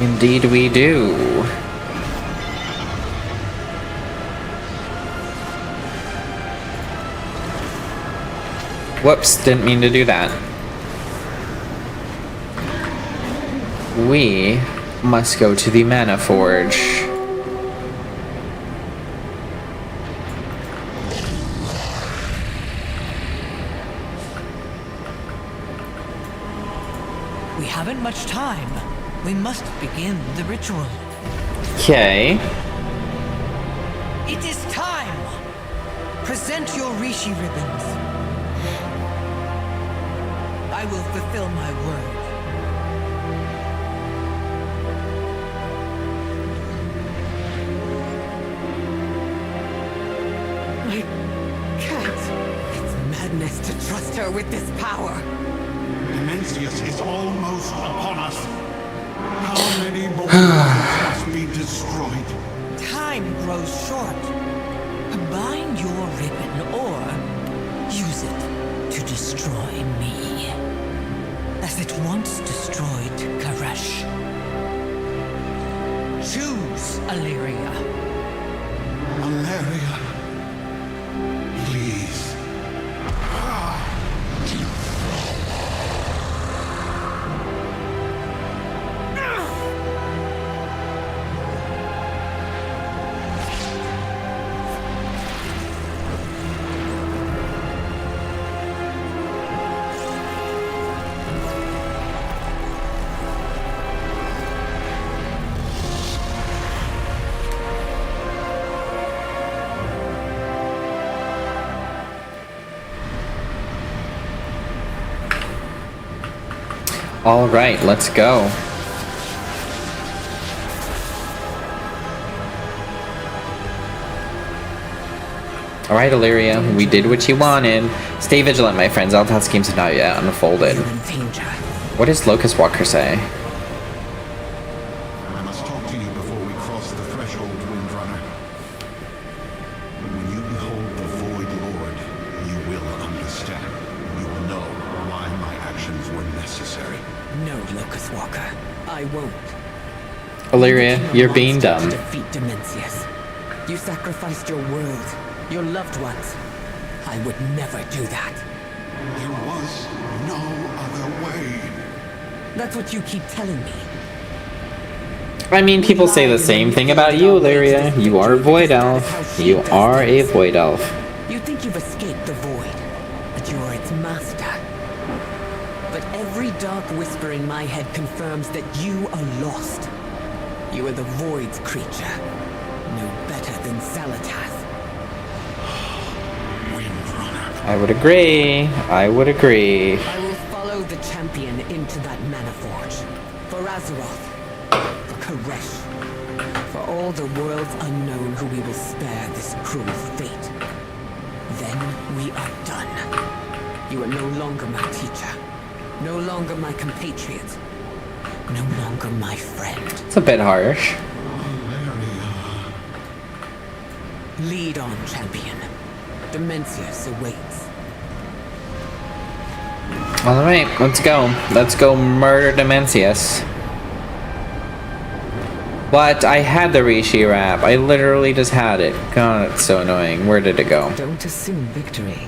Indeed we do. Whoops, didn't mean to do that. We must go to the Mana Forge. We haven't much time. We must begin the ritual. Okay. It is time! Present your Rishi ribbons. I will fulfill my word. I can't. It's madness to trust her with this power. Dimensius is almost upon us. How many more must be destroyed? Time grows short. Bind your ribbon or use it to destroy me. As it once destroyed Karesh. Choose, Illyria. Illyria. Please. All right, let's go. All right, Illyria, we did what you wanted. Stay vigilant, my friends. Alta's schemes have not yet unfolded. What does Locust Walker say? I must talk to you before we cross the threshold, Windrunner. When you behold the Void Lord, you will understand. You will know why my actions were necessary. No, Locust Walker. I won't. Illyria, you're being dumb. To defeat Dimensius. You sacrificed your world, your loved ones. I would never do that. There was no other way. That's what you keep telling me. I mean, people say the same thing about you, Illyria. You are a Void Elf. You are a Void Elf. You think you've escaped the Void, but you are its master. But every dark whisper in my head confirms that you are lost. You are the Void's creature. No better than Xalatath. I would agree. I would agree. I will follow the champion into that Mana Forge. For Azeroth. For Karesh. For all the worlds unknown who we will spare this cruel fate. Then we are done. You are no longer my teacher. No longer my compatriot. No longer my friend. It's a bit harsh. Lead on, champion. Dimensius awaits. Alright, let's go. Let's go murder Dimensius. What? I had the Rishi wrap. I literally just had it. God, it's so annoying. Where did it go? Don't assume victory.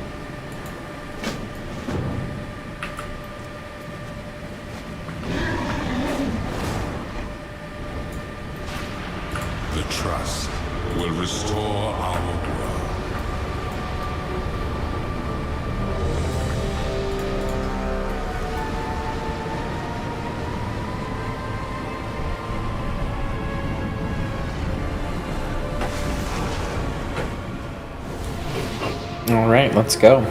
The trust will restore our world. All right, let's go.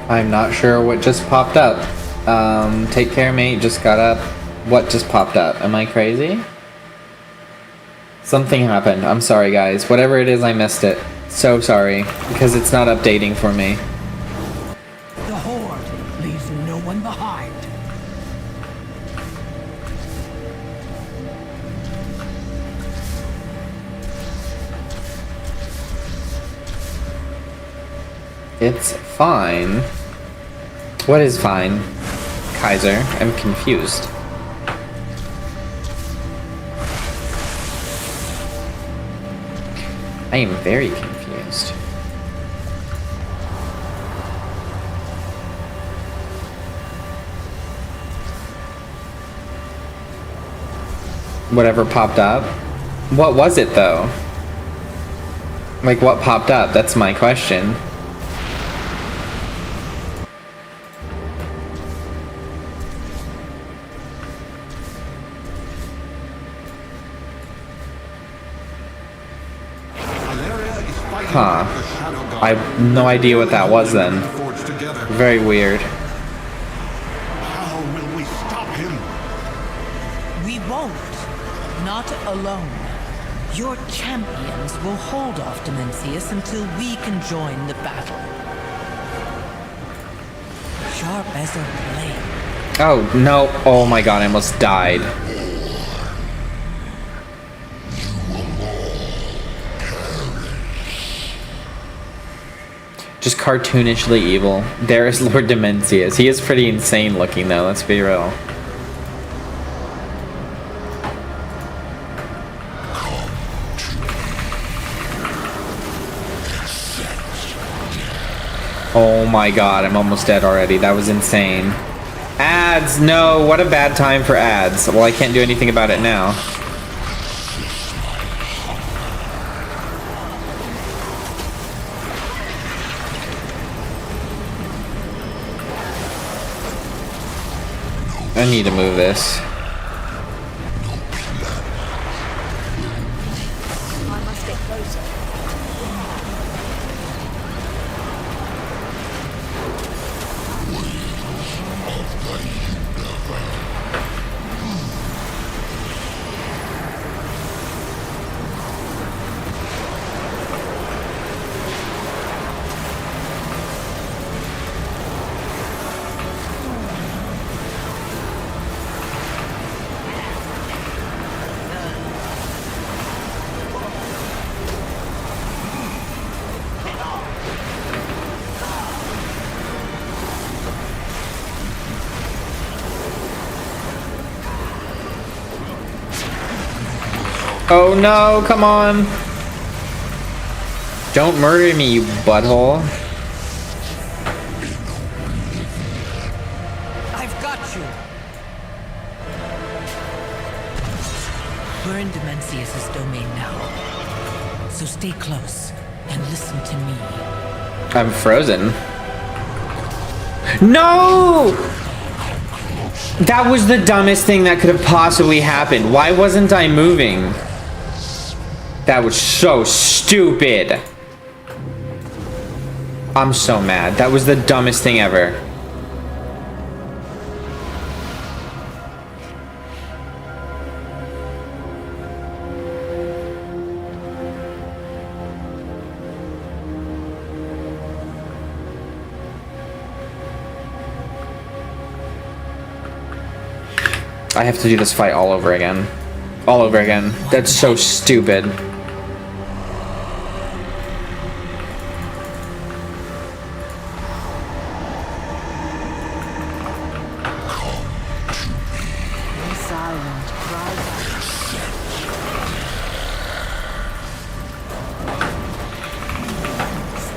I'm not sure what just popped up. Take care, mate. Just got up. What just popped up? Am I crazy? Something happened. I'm sorry, guys. Whatever it is, I missed it. So sorry. Because it's not updating for me. The Horde leaves no one behind. It's fine. What is fine? Kaiser, I'm confused. I am very confused. Whatever popped up? What was it though? Like what popped up? That's my question. Huh. I have no idea what that was then. Very weird. How will we stop him? We won't. Not alone. Your champions will hold off Dimensius until we can join the battle. Sharp as a blade. Oh, no. Oh my god, I almost died. Just cartoonishly evil. There is Lord Dimensius. He is pretty insane looking though, let's be real. Oh my god, I'm almost dead already. That was insane. Ads! No! What a bad time for ads. Well, I can't do anything about it now. I need to move this. I must get closer. Oh no, come on. Don't murder me, you butthole. I've got you. We're in Dimensius' domain now. So stay close and listen to me. I'm frozen. No! That was the dumbest thing that could have possibly happened. Why wasn't I moving? That was so stupid. I'm so mad. That was the dumbest thing ever. I have to do this fight all over again. All over again. That's so stupid.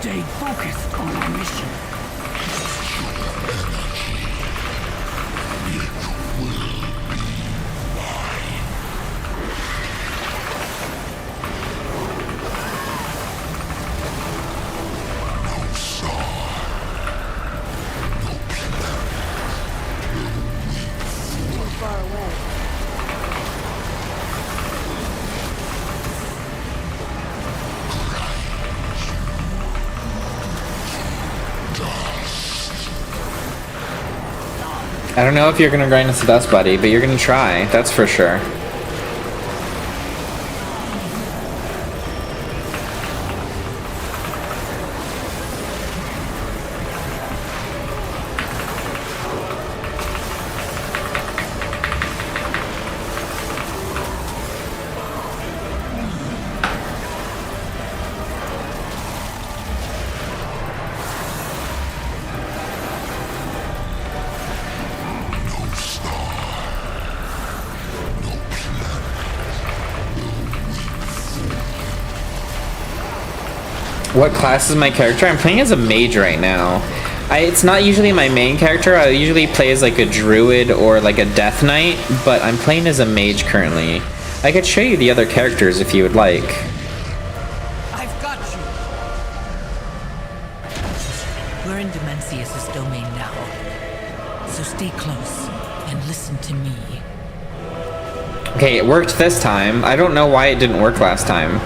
Stay focused on our mission. I don't know if you're gonna grind us to dust, buddy, but you're gonna try. That's for sure. What class is my character? I'm playing as a mage right now. It's not usually my main character. I usually play as like a druid or like a death knight, but I'm playing as a mage currently. I could show you the other characters if you would like. I've got you. We're in Dimensius' domain now, so stay close and listen to me. Okay, it worked this time. I don't know why it didn't work last time.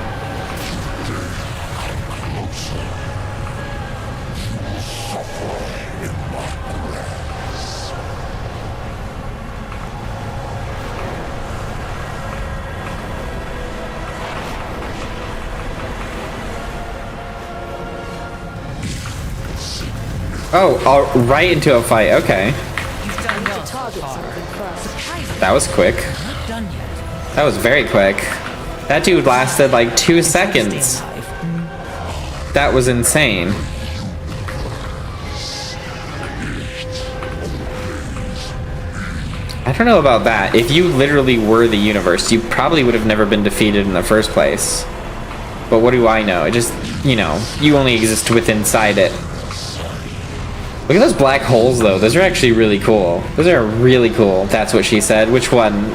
Oh, right into a fight. Okay. That was quick. That was very quick. That dude lasted like 2 seconds. That was insane. I don't know about that. If you literally were the universe, you probably would have never been defeated in the first place. But what do I know? It just, you know, you only exist within inside it. Look at those black holes, though. Those are actually really cool. Those are really cool. That's what she said. Which one?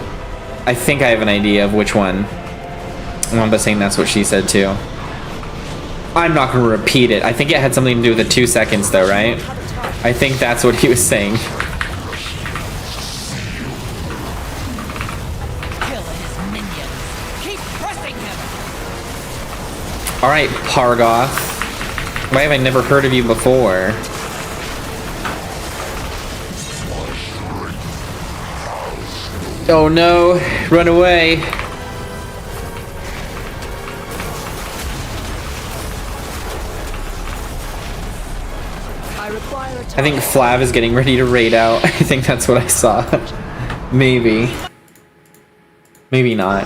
I think I have an idea of which one. Wamba's saying that's what she said, too. I'm not going to repeat it. I think it had something to do with the 2 seconds, though, right? I think that's what he was saying. Alright, Pargoth. Why have I never heard of you before? Oh no, run away. I think Flav is getting ready to raid out. I think that's what I saw. Maybe. Maybe not.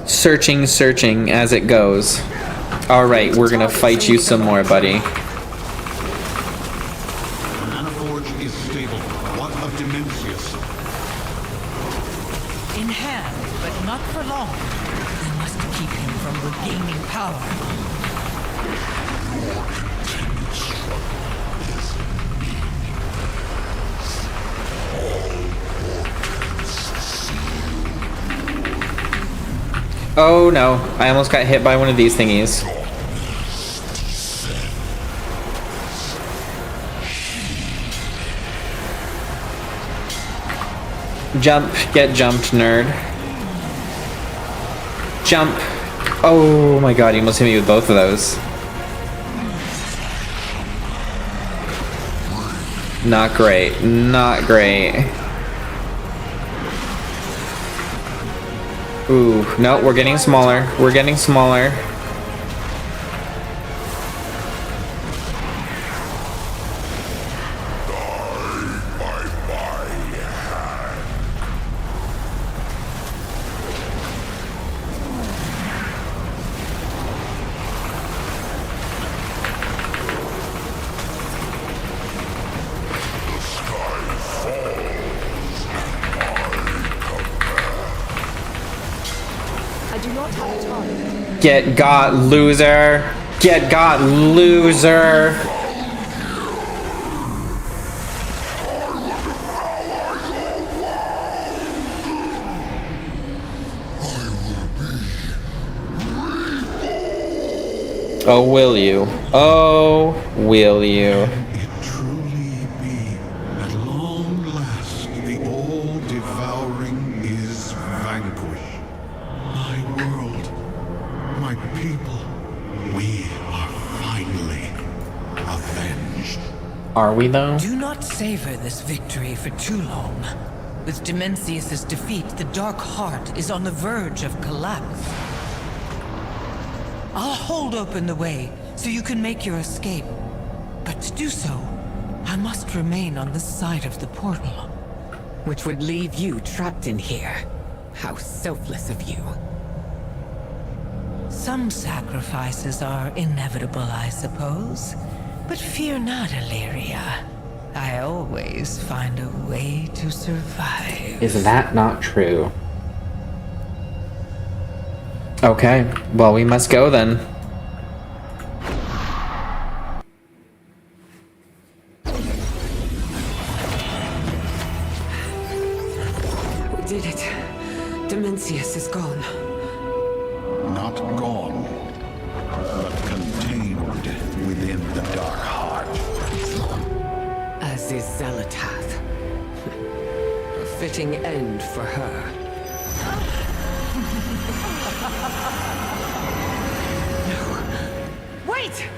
Searching as it goes. Alright, we're gonna fight you some more, buddy. In hand, but not for long. We must keep him from regaining power. Oh no, I almost got hit by one of these thingies. Jump, get jumped, nerd. Jump. Oh my god, you almost hit me with both of those. Not great, not great. Ooh, no, we're getting smaller. We're getting smaller. Get got, loser! Get got, loser! Oh, will you? Oh, will you? Are we, though? Do not savor this victory for too long. With Dimensius' defeat, the Dark Heart is on the verge of collapse. I'll hold open the way so you can make your escape. But to do so, I must remain on this side of the portal. Which would leave you trapped in here. How selfless of you. Some sacrifices are inevitable, I suppose. But fear not, Illyria. I always find a way to survive. Is that not true? Okay, well, we must go then. We did it. Dimensius is gone. Not gone, but contained within the dark heart. As is Xalatath. A fitting end for her. No. Wait!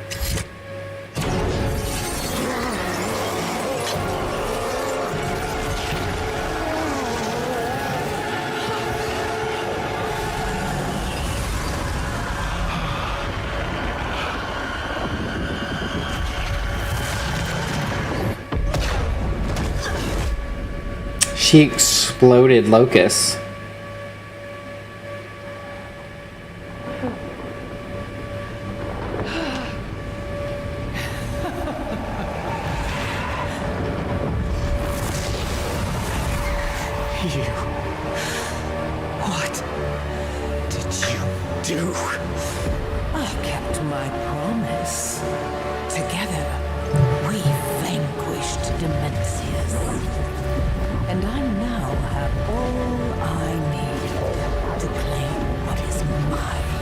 She exploded Locust. What did you do? I kept my promise. Together, we vanquished Dimensius. And I now have all I need to claim what is mine.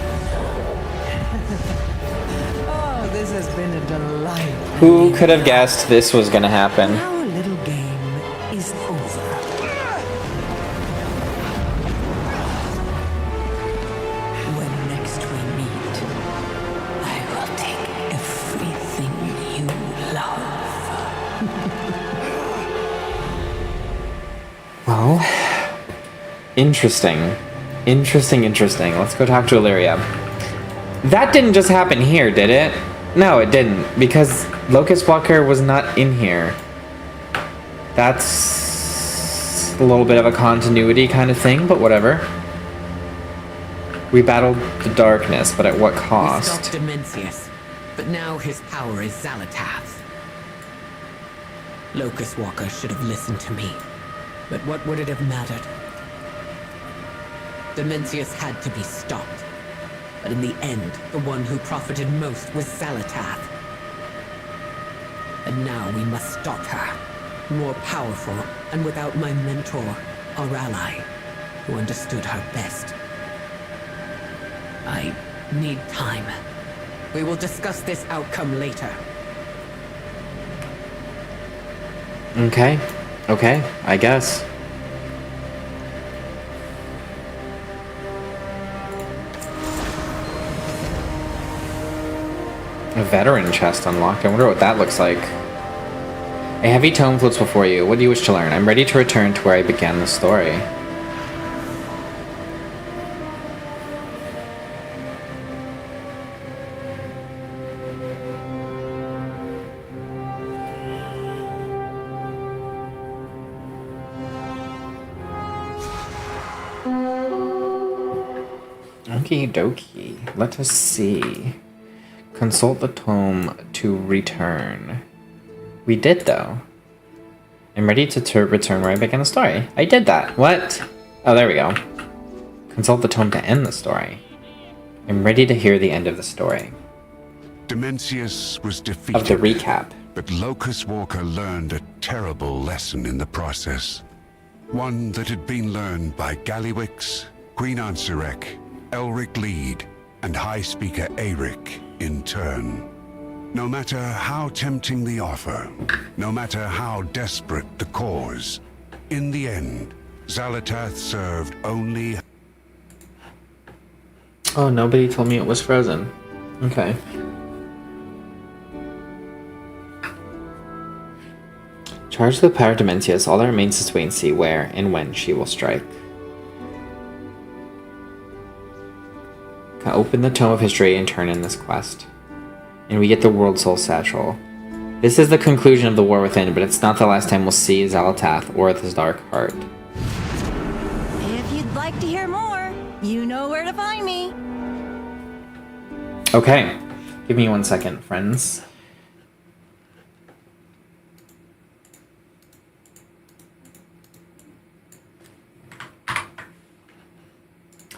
Oh, this has been a delight. Who could have guessed this was gonna happen? Our little game is over. When next we meet, I will take everything you love. Well, interesting. Interesting. Let's go talk to Illyria. That didn't just happen here, did it? No, it didn't, because Locust Walker was not in here. That's a little bit of a continuity kind of thing, but whatever. We battled the darkness, but at what We cost? stopped Dimensius, but now his power is Xalatath's. Locust Walker should have listened to me, but what would it have mattered? Dimensius had to be stopped. But in the end, the one who profited most was Xalatath. And now we must stop her. More powerful, and without my mentor, our ally, who understood her best. I need time. We will discuss this outcome later. Okay, I guess. A veteran chest unlocked. I wonder what that looks like. A heavy tome floats before you. What do you wish to learn? I'm ready to return to where I began the story. Okie dokie. Let us see. Consult the tome to return. We did, though. I'm ready to return where I began the story. I did that. What? Oh, there we go. Consult the tome to end the story. I'm ready to hear the end of the story. Dimensius was defeated. Of the recap. But Locust Walker learned a terrible lesson in the process. One that had been learned by Gallywix, Queen Ansurek, Elric Lead, and High Speaker Eric in turn. No matter how tempting the offer, no matter how desperate the cause, in the end, Xalatath served only... Oh, nobody told me it was frozen. Okay. Charge the power of Dimensius. All that remains is to wait and see where and when she will strike. Open the Tome of History and turn in this quest. And we get the World Soul Satchel. This is the conclusion of the War Within, but it's not the last time we'll see Xalatath or this Dark Heart. If you'd like to hear more, you know where to find me. Okay. Give me 1 second, friends.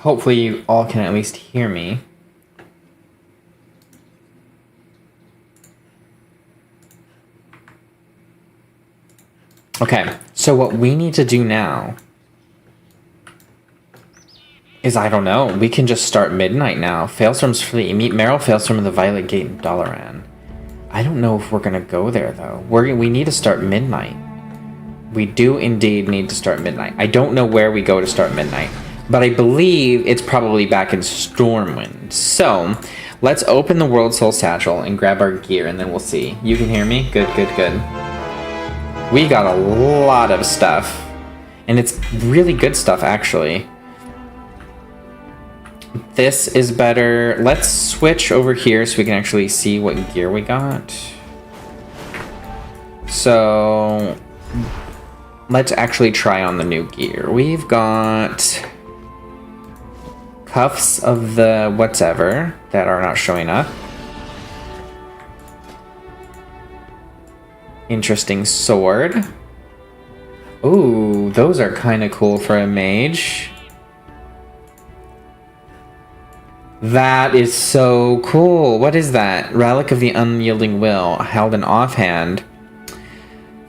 Hopefully you all can at least hear me. Okay, so what we need to do now is, I don't know, we can just start midnight now. Failstorm's Fleet. Meet Meryl Failstorm in the Violet Gate in Dalaran. I don't know if we're going to go there, though. We need to start midnight. We do indeed need to start midnight. I don't know where we go to start midnight, but I believe it's probably back in Stormwind. So, let's open the World Soul Satchel and grab our gear, and then we'll see. You can hear me? Good, good, good. We got a lot of stuff, and it's really good stuff, actually. This is better. Let's switch over here so we can actually see what gear we got. So, let's actually try on the new gear. We've got cuffs of the whatever that are not showing up. Interesting sword. Ooh, those are kind of cool for a mage. That is so cool. What is that? Relic of the Unyielding Will, held in offhand.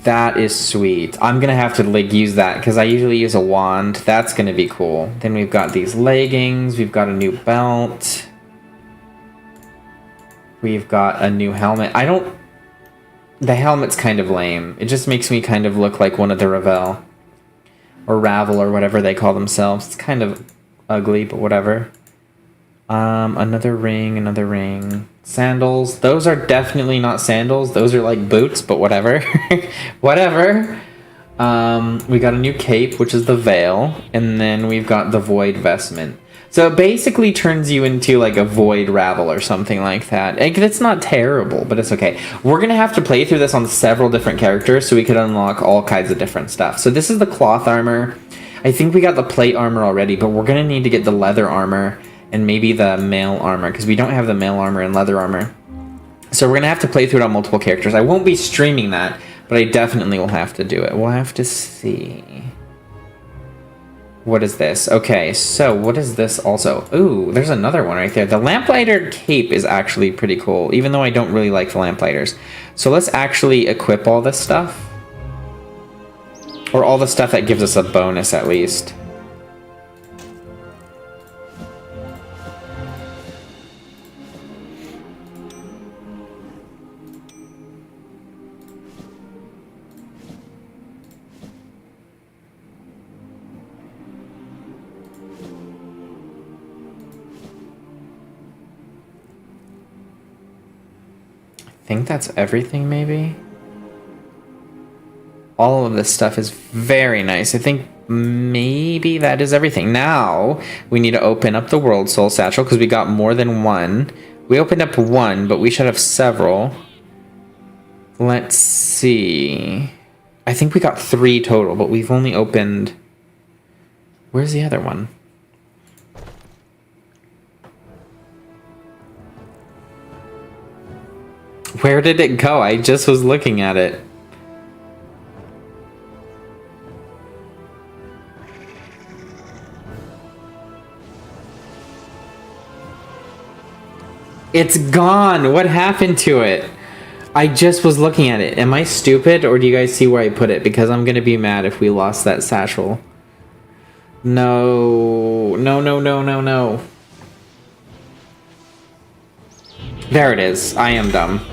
That is sweet. I'm gonna have to like use that because I usually use a wand. That's gonna be cool. Then we've got these leggings. We've got a new belt. We've got a new helmet. The helmet's kind of lame. It just makes me kind of look like one of the Ravel. Or Ravel or whatever they call themselves. It's kind of ugly, but whatever. Another ring. Sandals. Those are definitely not sandals. Those are like boots, but whatever. Whatever. We got a new cape, which is the veil. And then we've got the void vestment. So it basically turns you into like a void Ravel or something like that. And it's not terrible, but it's okay. We're going to have to play through this on several different characters so we could unlock all kinds of different stuff. So this is the cloth armor. I think we got the plate armor already, but we're going to need to get the leather armor and maybe the mail armor because we don't have the mail armor and leather armor. So we're going to have to play through it on multiple characters. I won't be streaming that, but I definitely will have to do it. We'll have to see. What is this? Okay, so what is this also? Ooh, there's another one right there. The Lamplighter cape is actually pretty cool, even though I don't really like the Lamplighters. So let's actually equip all this stuff. Or all the stuff that gives us a bonus, at least. I think that's everything, maybe? All of this stuff is very nice. I think maybe that is everything. Now, we need to open up the World Soul Satchel, because we got more than one. We opened up one, but we should have several. Let's see. I think we got 3 total, but we've only opened... Where's the other one? Where did it go? I just was looking at it. It's gone. What happened to it? I just was looking at it. Am I stupid, or do you guys see where I put it? Because I'm gonna be mad if we lost that satchel. No. No. There it is. I am dumb.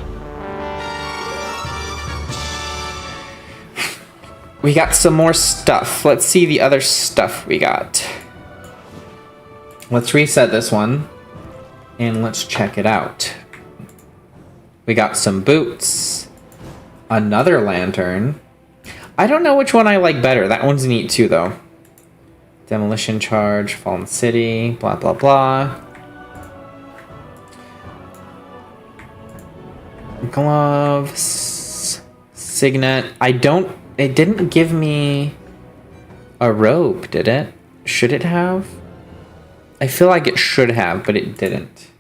We got some more stuff. Let's see the other stuff we got. Let's reset this one. And let's check it out. We got some boots. Another lantern. I don't know which one I like better. That one's neat too, though. Demolition charge, Fallen City, blah, blah, blah. Gloves. Signet. It didn't give me a robe, did it? Should it have? I feel like it should have, but it didn't.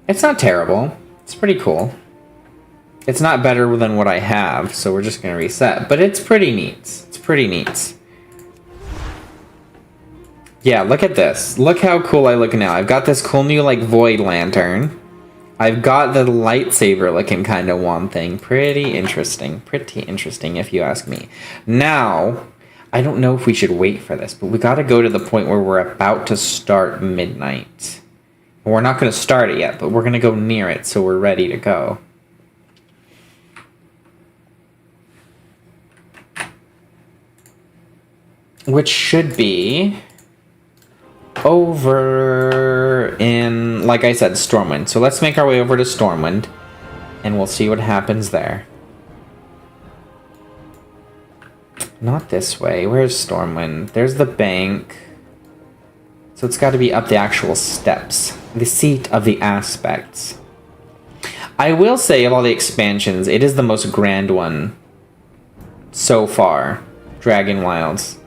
It's not terrible. It's pretty cool. It's not better than what I have, so we're just going to reset. But it's pretty neat. It's pretty neat. Yeah, look at this. Look how cool I look now. I've got this cool new, like, void lantern. I've got the lightsaber looking kind of wand thing. Pretty interesting. Pretty interesting, if you ask me. Now, I don't know if we should wait for this, but we got to go to the point where we're about to start midnight. We're not going to start it yet, but we're going to go near it, so we're ready to go. Which should be over in, like I said, Stormwind. So let's make our way over to Stormwind, and we'll see what happens there. Not this way. Where's Stormwind? There's the bank. So it's got to be up the actual steps. The seat of the aspects. I will say, of all the expansions, it is the most grand one so far. Dragon Wilds.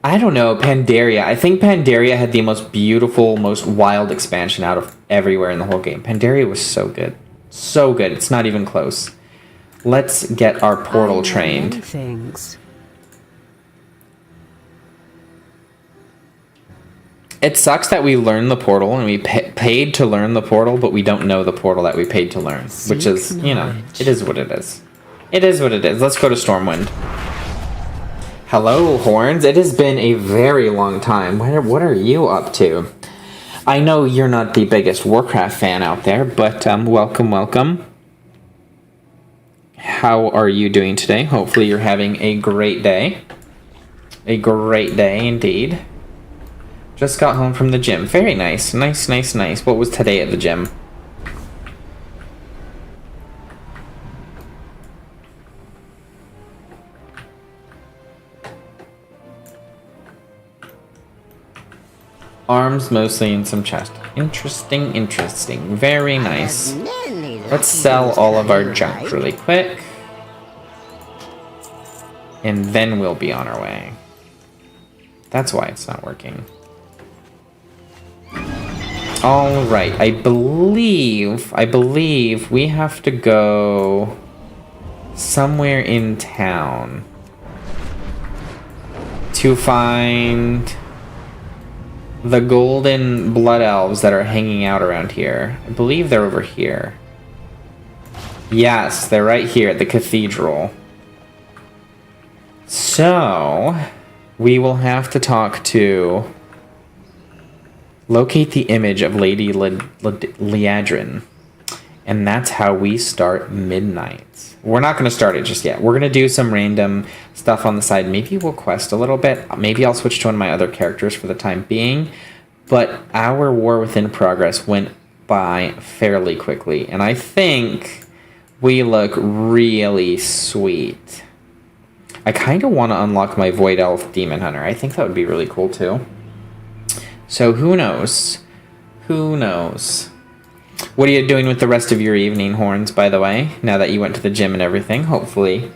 I don't know, Pandaria. I think Pandaria had the most beautiful, most wild expansion out of everywhere in the whole game. Pandaria was so good. So good. It's not even close. Let's get our portal trained. Things. It sucks that we learned the portal and we paid to learn the portal, but we don't know the portal that we paid to learn. Which is, you know, it is what it is. It is what it is. Let's go to Stormwind. Hello, Horns. It has been a very long time. What are you up to? I know you're not the biggest Warcraft fan out there, but welcome, welcome. How are you doing today? Hopefully you're having a great day. A great day indeed. Just got home from the gym. Very nice. Nice, nice, nice. What was today at the gym? Arms mostly and some chest. Interesting, interesting. Very nice. Let's sell all of our junk really quick. And then we'll be on our way. That's why it's not working. Alright, I believe we have to go somewhere in town to find the golden blood elves that are hanging out around here. I believe they're over here. Yes, they're right here at the cathedral. So, we will have to talk to... Locate the image of Lady Liadrin. And that's how we start midnight. We're not going to start it just yet. We're going to do some random stuff on the side. Maybe we'll quest a little bit. Maybe I'll switch to one of my other characters for the time being. But our War Within progress went by fairly quickly. And I think we look really sweet. I kind of want to unlock my Void Elf Demon Hunter. I think that would be really cool too. So who knows? Who knows? What are you doing with the rest of your evening, Horns, by the way? Now that you went to the gym and everything. Hopefully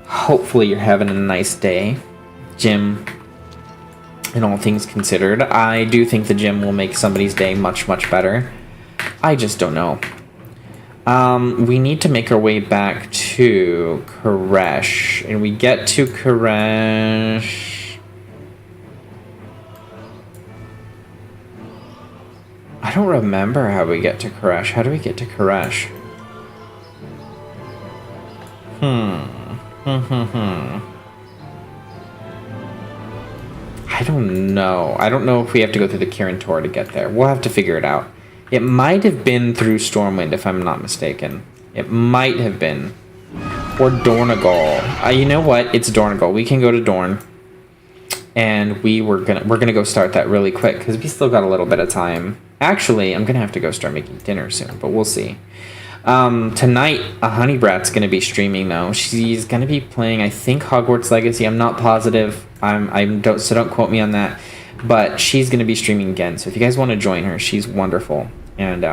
you're having a nice day. Gym, in all things considered. I do think the gym will make somebody's day much, much better. I just don't know. We need to make our way back to Koresh. And we get to Koresh... I don't remember how we get to Koresh. How do we get to Koresh? I don't know. I don't know if we have to go through the Kirin Tor to get there. We'll have to figure it out. It might have been through Stormwind, if I'm not mistaken. It might have been. Or Dornogal. You know what? It's Dornogal. We can go to Dorn. And we're gonna go start that really quick, because we still got a little bit of time. Actually, I'm gonna have to go start making dinner soon, but we'll see. Tonight, Honeybrat's gonna be streaming though. She's gonna be playing, I think, Hogwarts Legacy. I'm not positive. So don't quote me on that. But she's gonna be streaming again. So if you guys want to join her, she's wonderful. And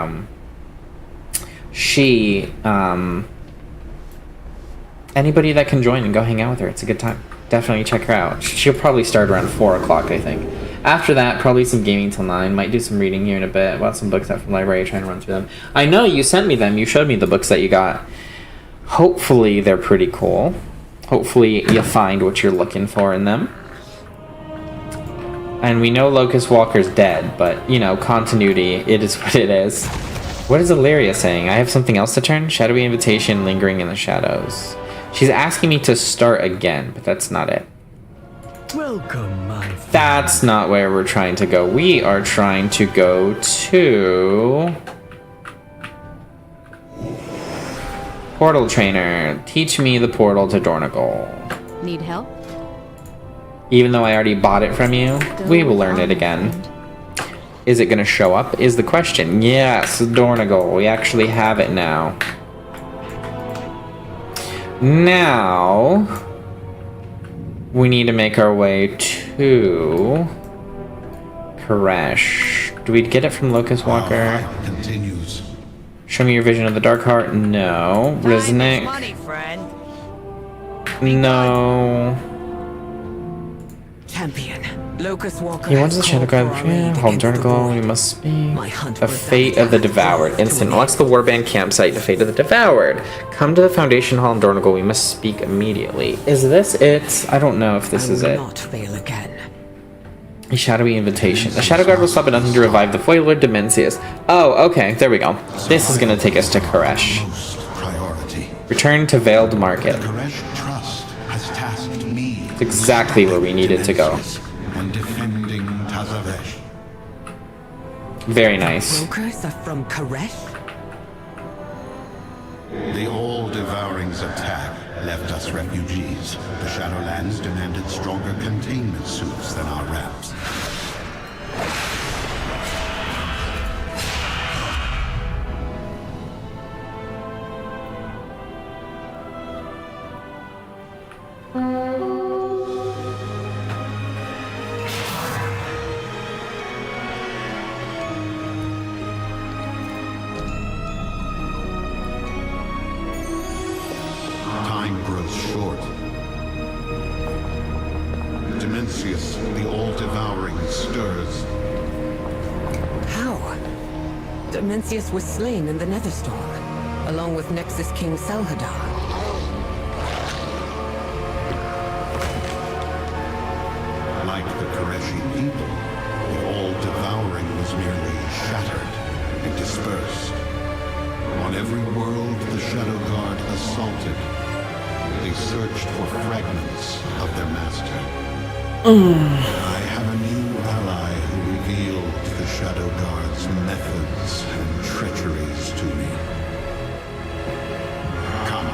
anybody that can join and go hang out with her, it's a good time. Definitely check her out. She'll probably start around 4 o'clock, I think. After that, probably some gaming till 9. Might do some reading here in a bit. About some books out from the library, trying to run through them. I know you sent me them. You showed me the books that you got. Hopefully they're pretty cool. Hopefully you find what you're looking for in them. And we know Locust Walker's dead, but, you know, continuity, it is what it is. What is Illyria saying? I have something else to turn? Shadowy invitation lingering in the shadows. She's asking me to start again, but that's not it. Welcome, my friend. That's not where we're trying to go. We are trying to go to... Portal Trainer. Teach me the portal to Dornogal. Need help? Even though I already bought it from you, we will learn it again. Is it going to show up? Is the question. Yes, Dornogal. We actually have it now. Now, we need to make our way to Koresh. Do we get it from Locust Walker? Continues. Show me your vision of the Dark Heart. No. Riznik. No. Champion. Locust Walker. He wants the Shadow Guard. Hold Dornogal. We must speak. The Fate of the Devoured. Instant. Unlocks the Warband campsite. The Fate of the Devoured. Come to the Foundation Hall in Dornogal. We must speak immediately. Is this it? I don't know if this is it. Not fail again. A shadowy invitation. The Shadow Guard will stop at nothing to revive the Foil Lord Dimensius. Oh, okay. There we go. This is going to take us to Koresh. Return to Veiled Market. Koresh Trust has tasked me. It's exactly where we needed to go. When defending Tazavesh. Very nice. Brokers are from Koresh? The all-devouring's attack left us refugees. The Shadowlands demanded stronger containment suits than our reps. Time grows short. Dimensius, the all-devouring, stirs. How? Dimensius was slain in the Netherstorm, along with Nexus King Salhadar. Like the Koreshi people, the all-devouring was merely shattered and dispersed. On every world the Shadow Guard assaulted, they searched for fragments of their master. I have a new ally who revealed the Shadow Guard's methods and treacheries to me. Come,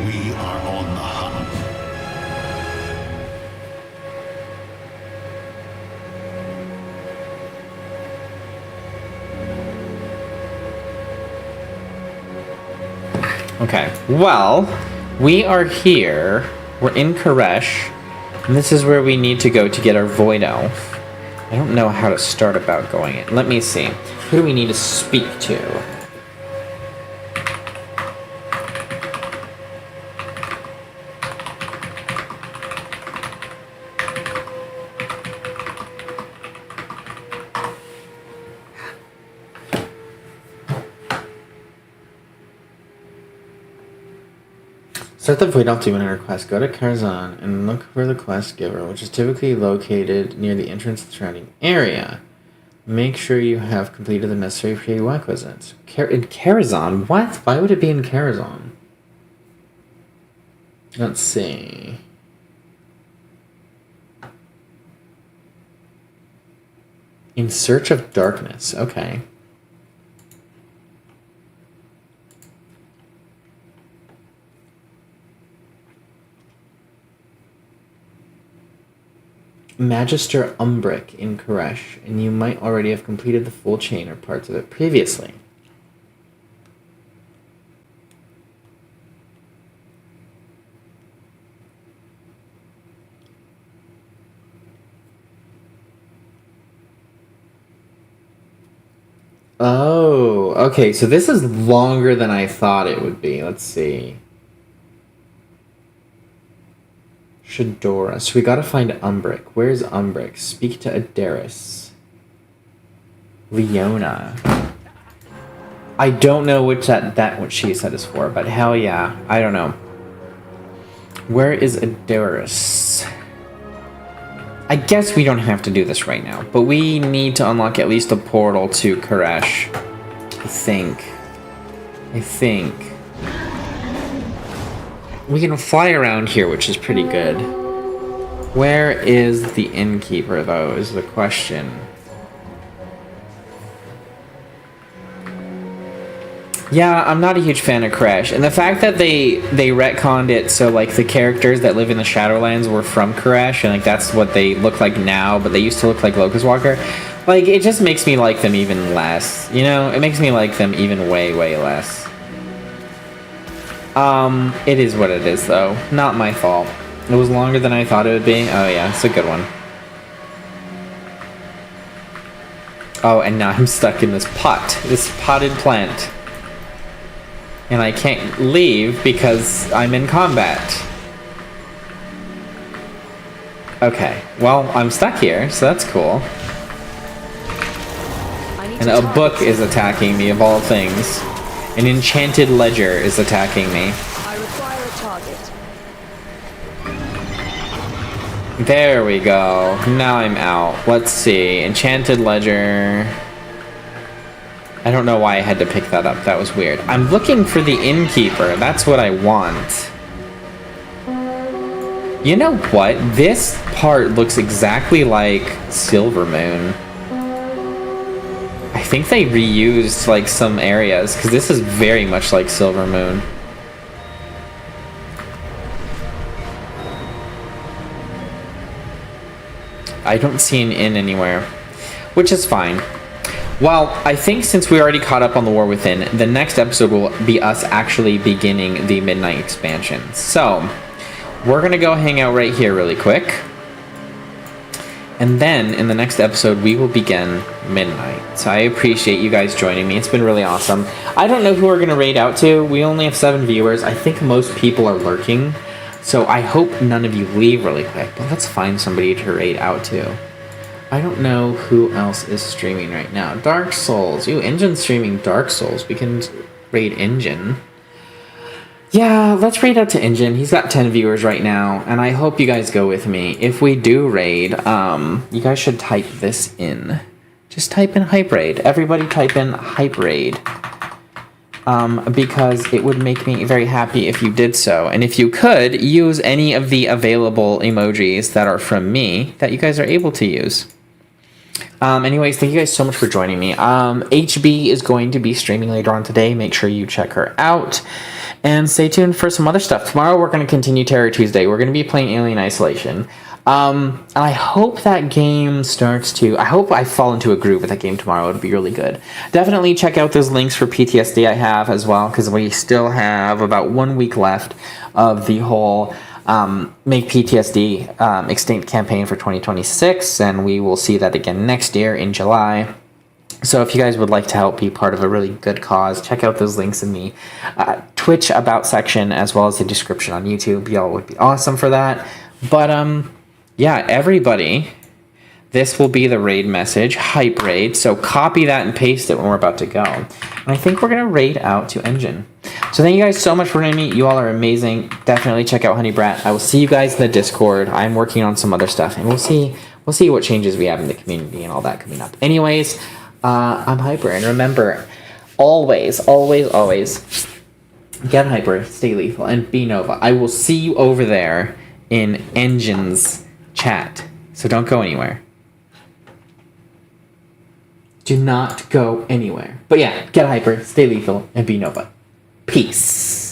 we are on the hunt. Okay, well, we are here. We're in Koresh, and this is where we need to go to get our Void Elf. I don't know how to start about going in. Let me see. Who do we need to speak to? Start the Void Elf doing a request. Go to Karazhan and look for the quest giver, which is typically located near the entrance to the surrounding area. Make sure you have completed the necessary prerequisites. In Karazhan? What? Why would it be in Karazhan? Let's see. In Search of Darkness. Okay. Magister Umbric in Koresh, and you might already have completed the full chain or parts of it previously. Oh, okay, so this is longer than I thought it would be. Let's see. Shadora. So we gotta find Umbric. Where's Umbric? Speak to Adaris. Leona. I don't know which that what she said is for, but hell yeah. I don't know. Where is Adaris? I guess we don't have to do this right now, but we need to unlock at least a portal to Koresh. I think. We can fly around here, which is pretty good. Where is the innkeeper, though, is the question. Yeah, I'm not a huge fan of Koresh. And the fact that they retconned it so, like, the characters that live in the Shadowlands were from Koresh, and, like, that's what they look like now, but they used to look like Locust Walker. Like, it just makes me like them even less. You know? It makes me like them even way, way less. It is what it is, though. Not my fault. It was longer than I thought it would be. Oh, yeah, it's a good one. Oh, and now I'm stuck in this pot. This potted plant. And I can't leave because I'm in combat. Okay, well, I'm stuck here, so that's cool. And a book is attacking me, of all things. An enchanted ledger is attacking me. I require a target. There we go. Now I'm out. Let's see. Enchanted ledger. I don't know why I had to pick that up. That was weird. I'm looking for the innkeeper. That's what I want. You know what? This part looks exactly like Silvermoon. I think they reused, like, some areas, because this is very much like Silvermoon. I don't see an inn anywhere, which is fine. Well, I think since we already caught up on the War Within, the next episode will be us actually beginning the Midnight expansion. So, we're going to go hang out right here really quick. And then, in the next episode, we will begin Midnight. So I appreciate you guys joining me. It's been really awesome. I don't know who we're going to raid out to. We only have 7 viewers. I think most people are lurking. So I hope none of you leave really quick. But let's find somebody to raid out to. I don't know who else is streaming right now. Dark Souls. Ooh, Engine's streaming Dark Souls. We can raid Engine. Yeah, let's raid out to Engine. He's got 10 viewers right now, and I hope you guys go with me. If we do raid, you guys should type this in. Just type in Hype Raid. Everybody type in Hype Raid. Because it would make me very happy if you did so. And if you could, use any of the available emojis that are from me that you guys are able to use. Anyways, thank you guys so much for joining me. HB is going to be streaming later on today. Make sure you check her out. And stay tuned for some other stuff. Tomorrow we're going to continue Terror Tuesday. We're going to be playing Alien Isolation. And I hope that game starts to... I hope I fall into a groove with that game tomorrow. It'll be really good. Definitely check out those links for PTSD I have as well, because we still have about 1 week left of the whole Make PTSD Extinct campaign for 2026, and we will see that again next year in July. So if you guys would like to help be part of a really good cause, check out those links in the Twitch About section, as well as the description on YouTube. Y'all would be awesome for that. But, yeah, everybody, this will be the raid message, Hype Raid. So copy that and paste it when we're about to go. And I think we're going to raid out to Engine. So thank you guys so much for joining me. You all are amazing. Definitely check out Honey Brat. I will see you guys in the Discord. I'm working on some other stuff, and we'll see what changes we have in the community and all that coming up. Anyways, I'm Hyper, and remember, always, always, always, get hyper, stay lethal, and be Nova. I will see you over there in Engine's chat, so don't go anywhere. Do not go anywhere. But yeah, get hyper, stay lethal, and be Nova. Peace.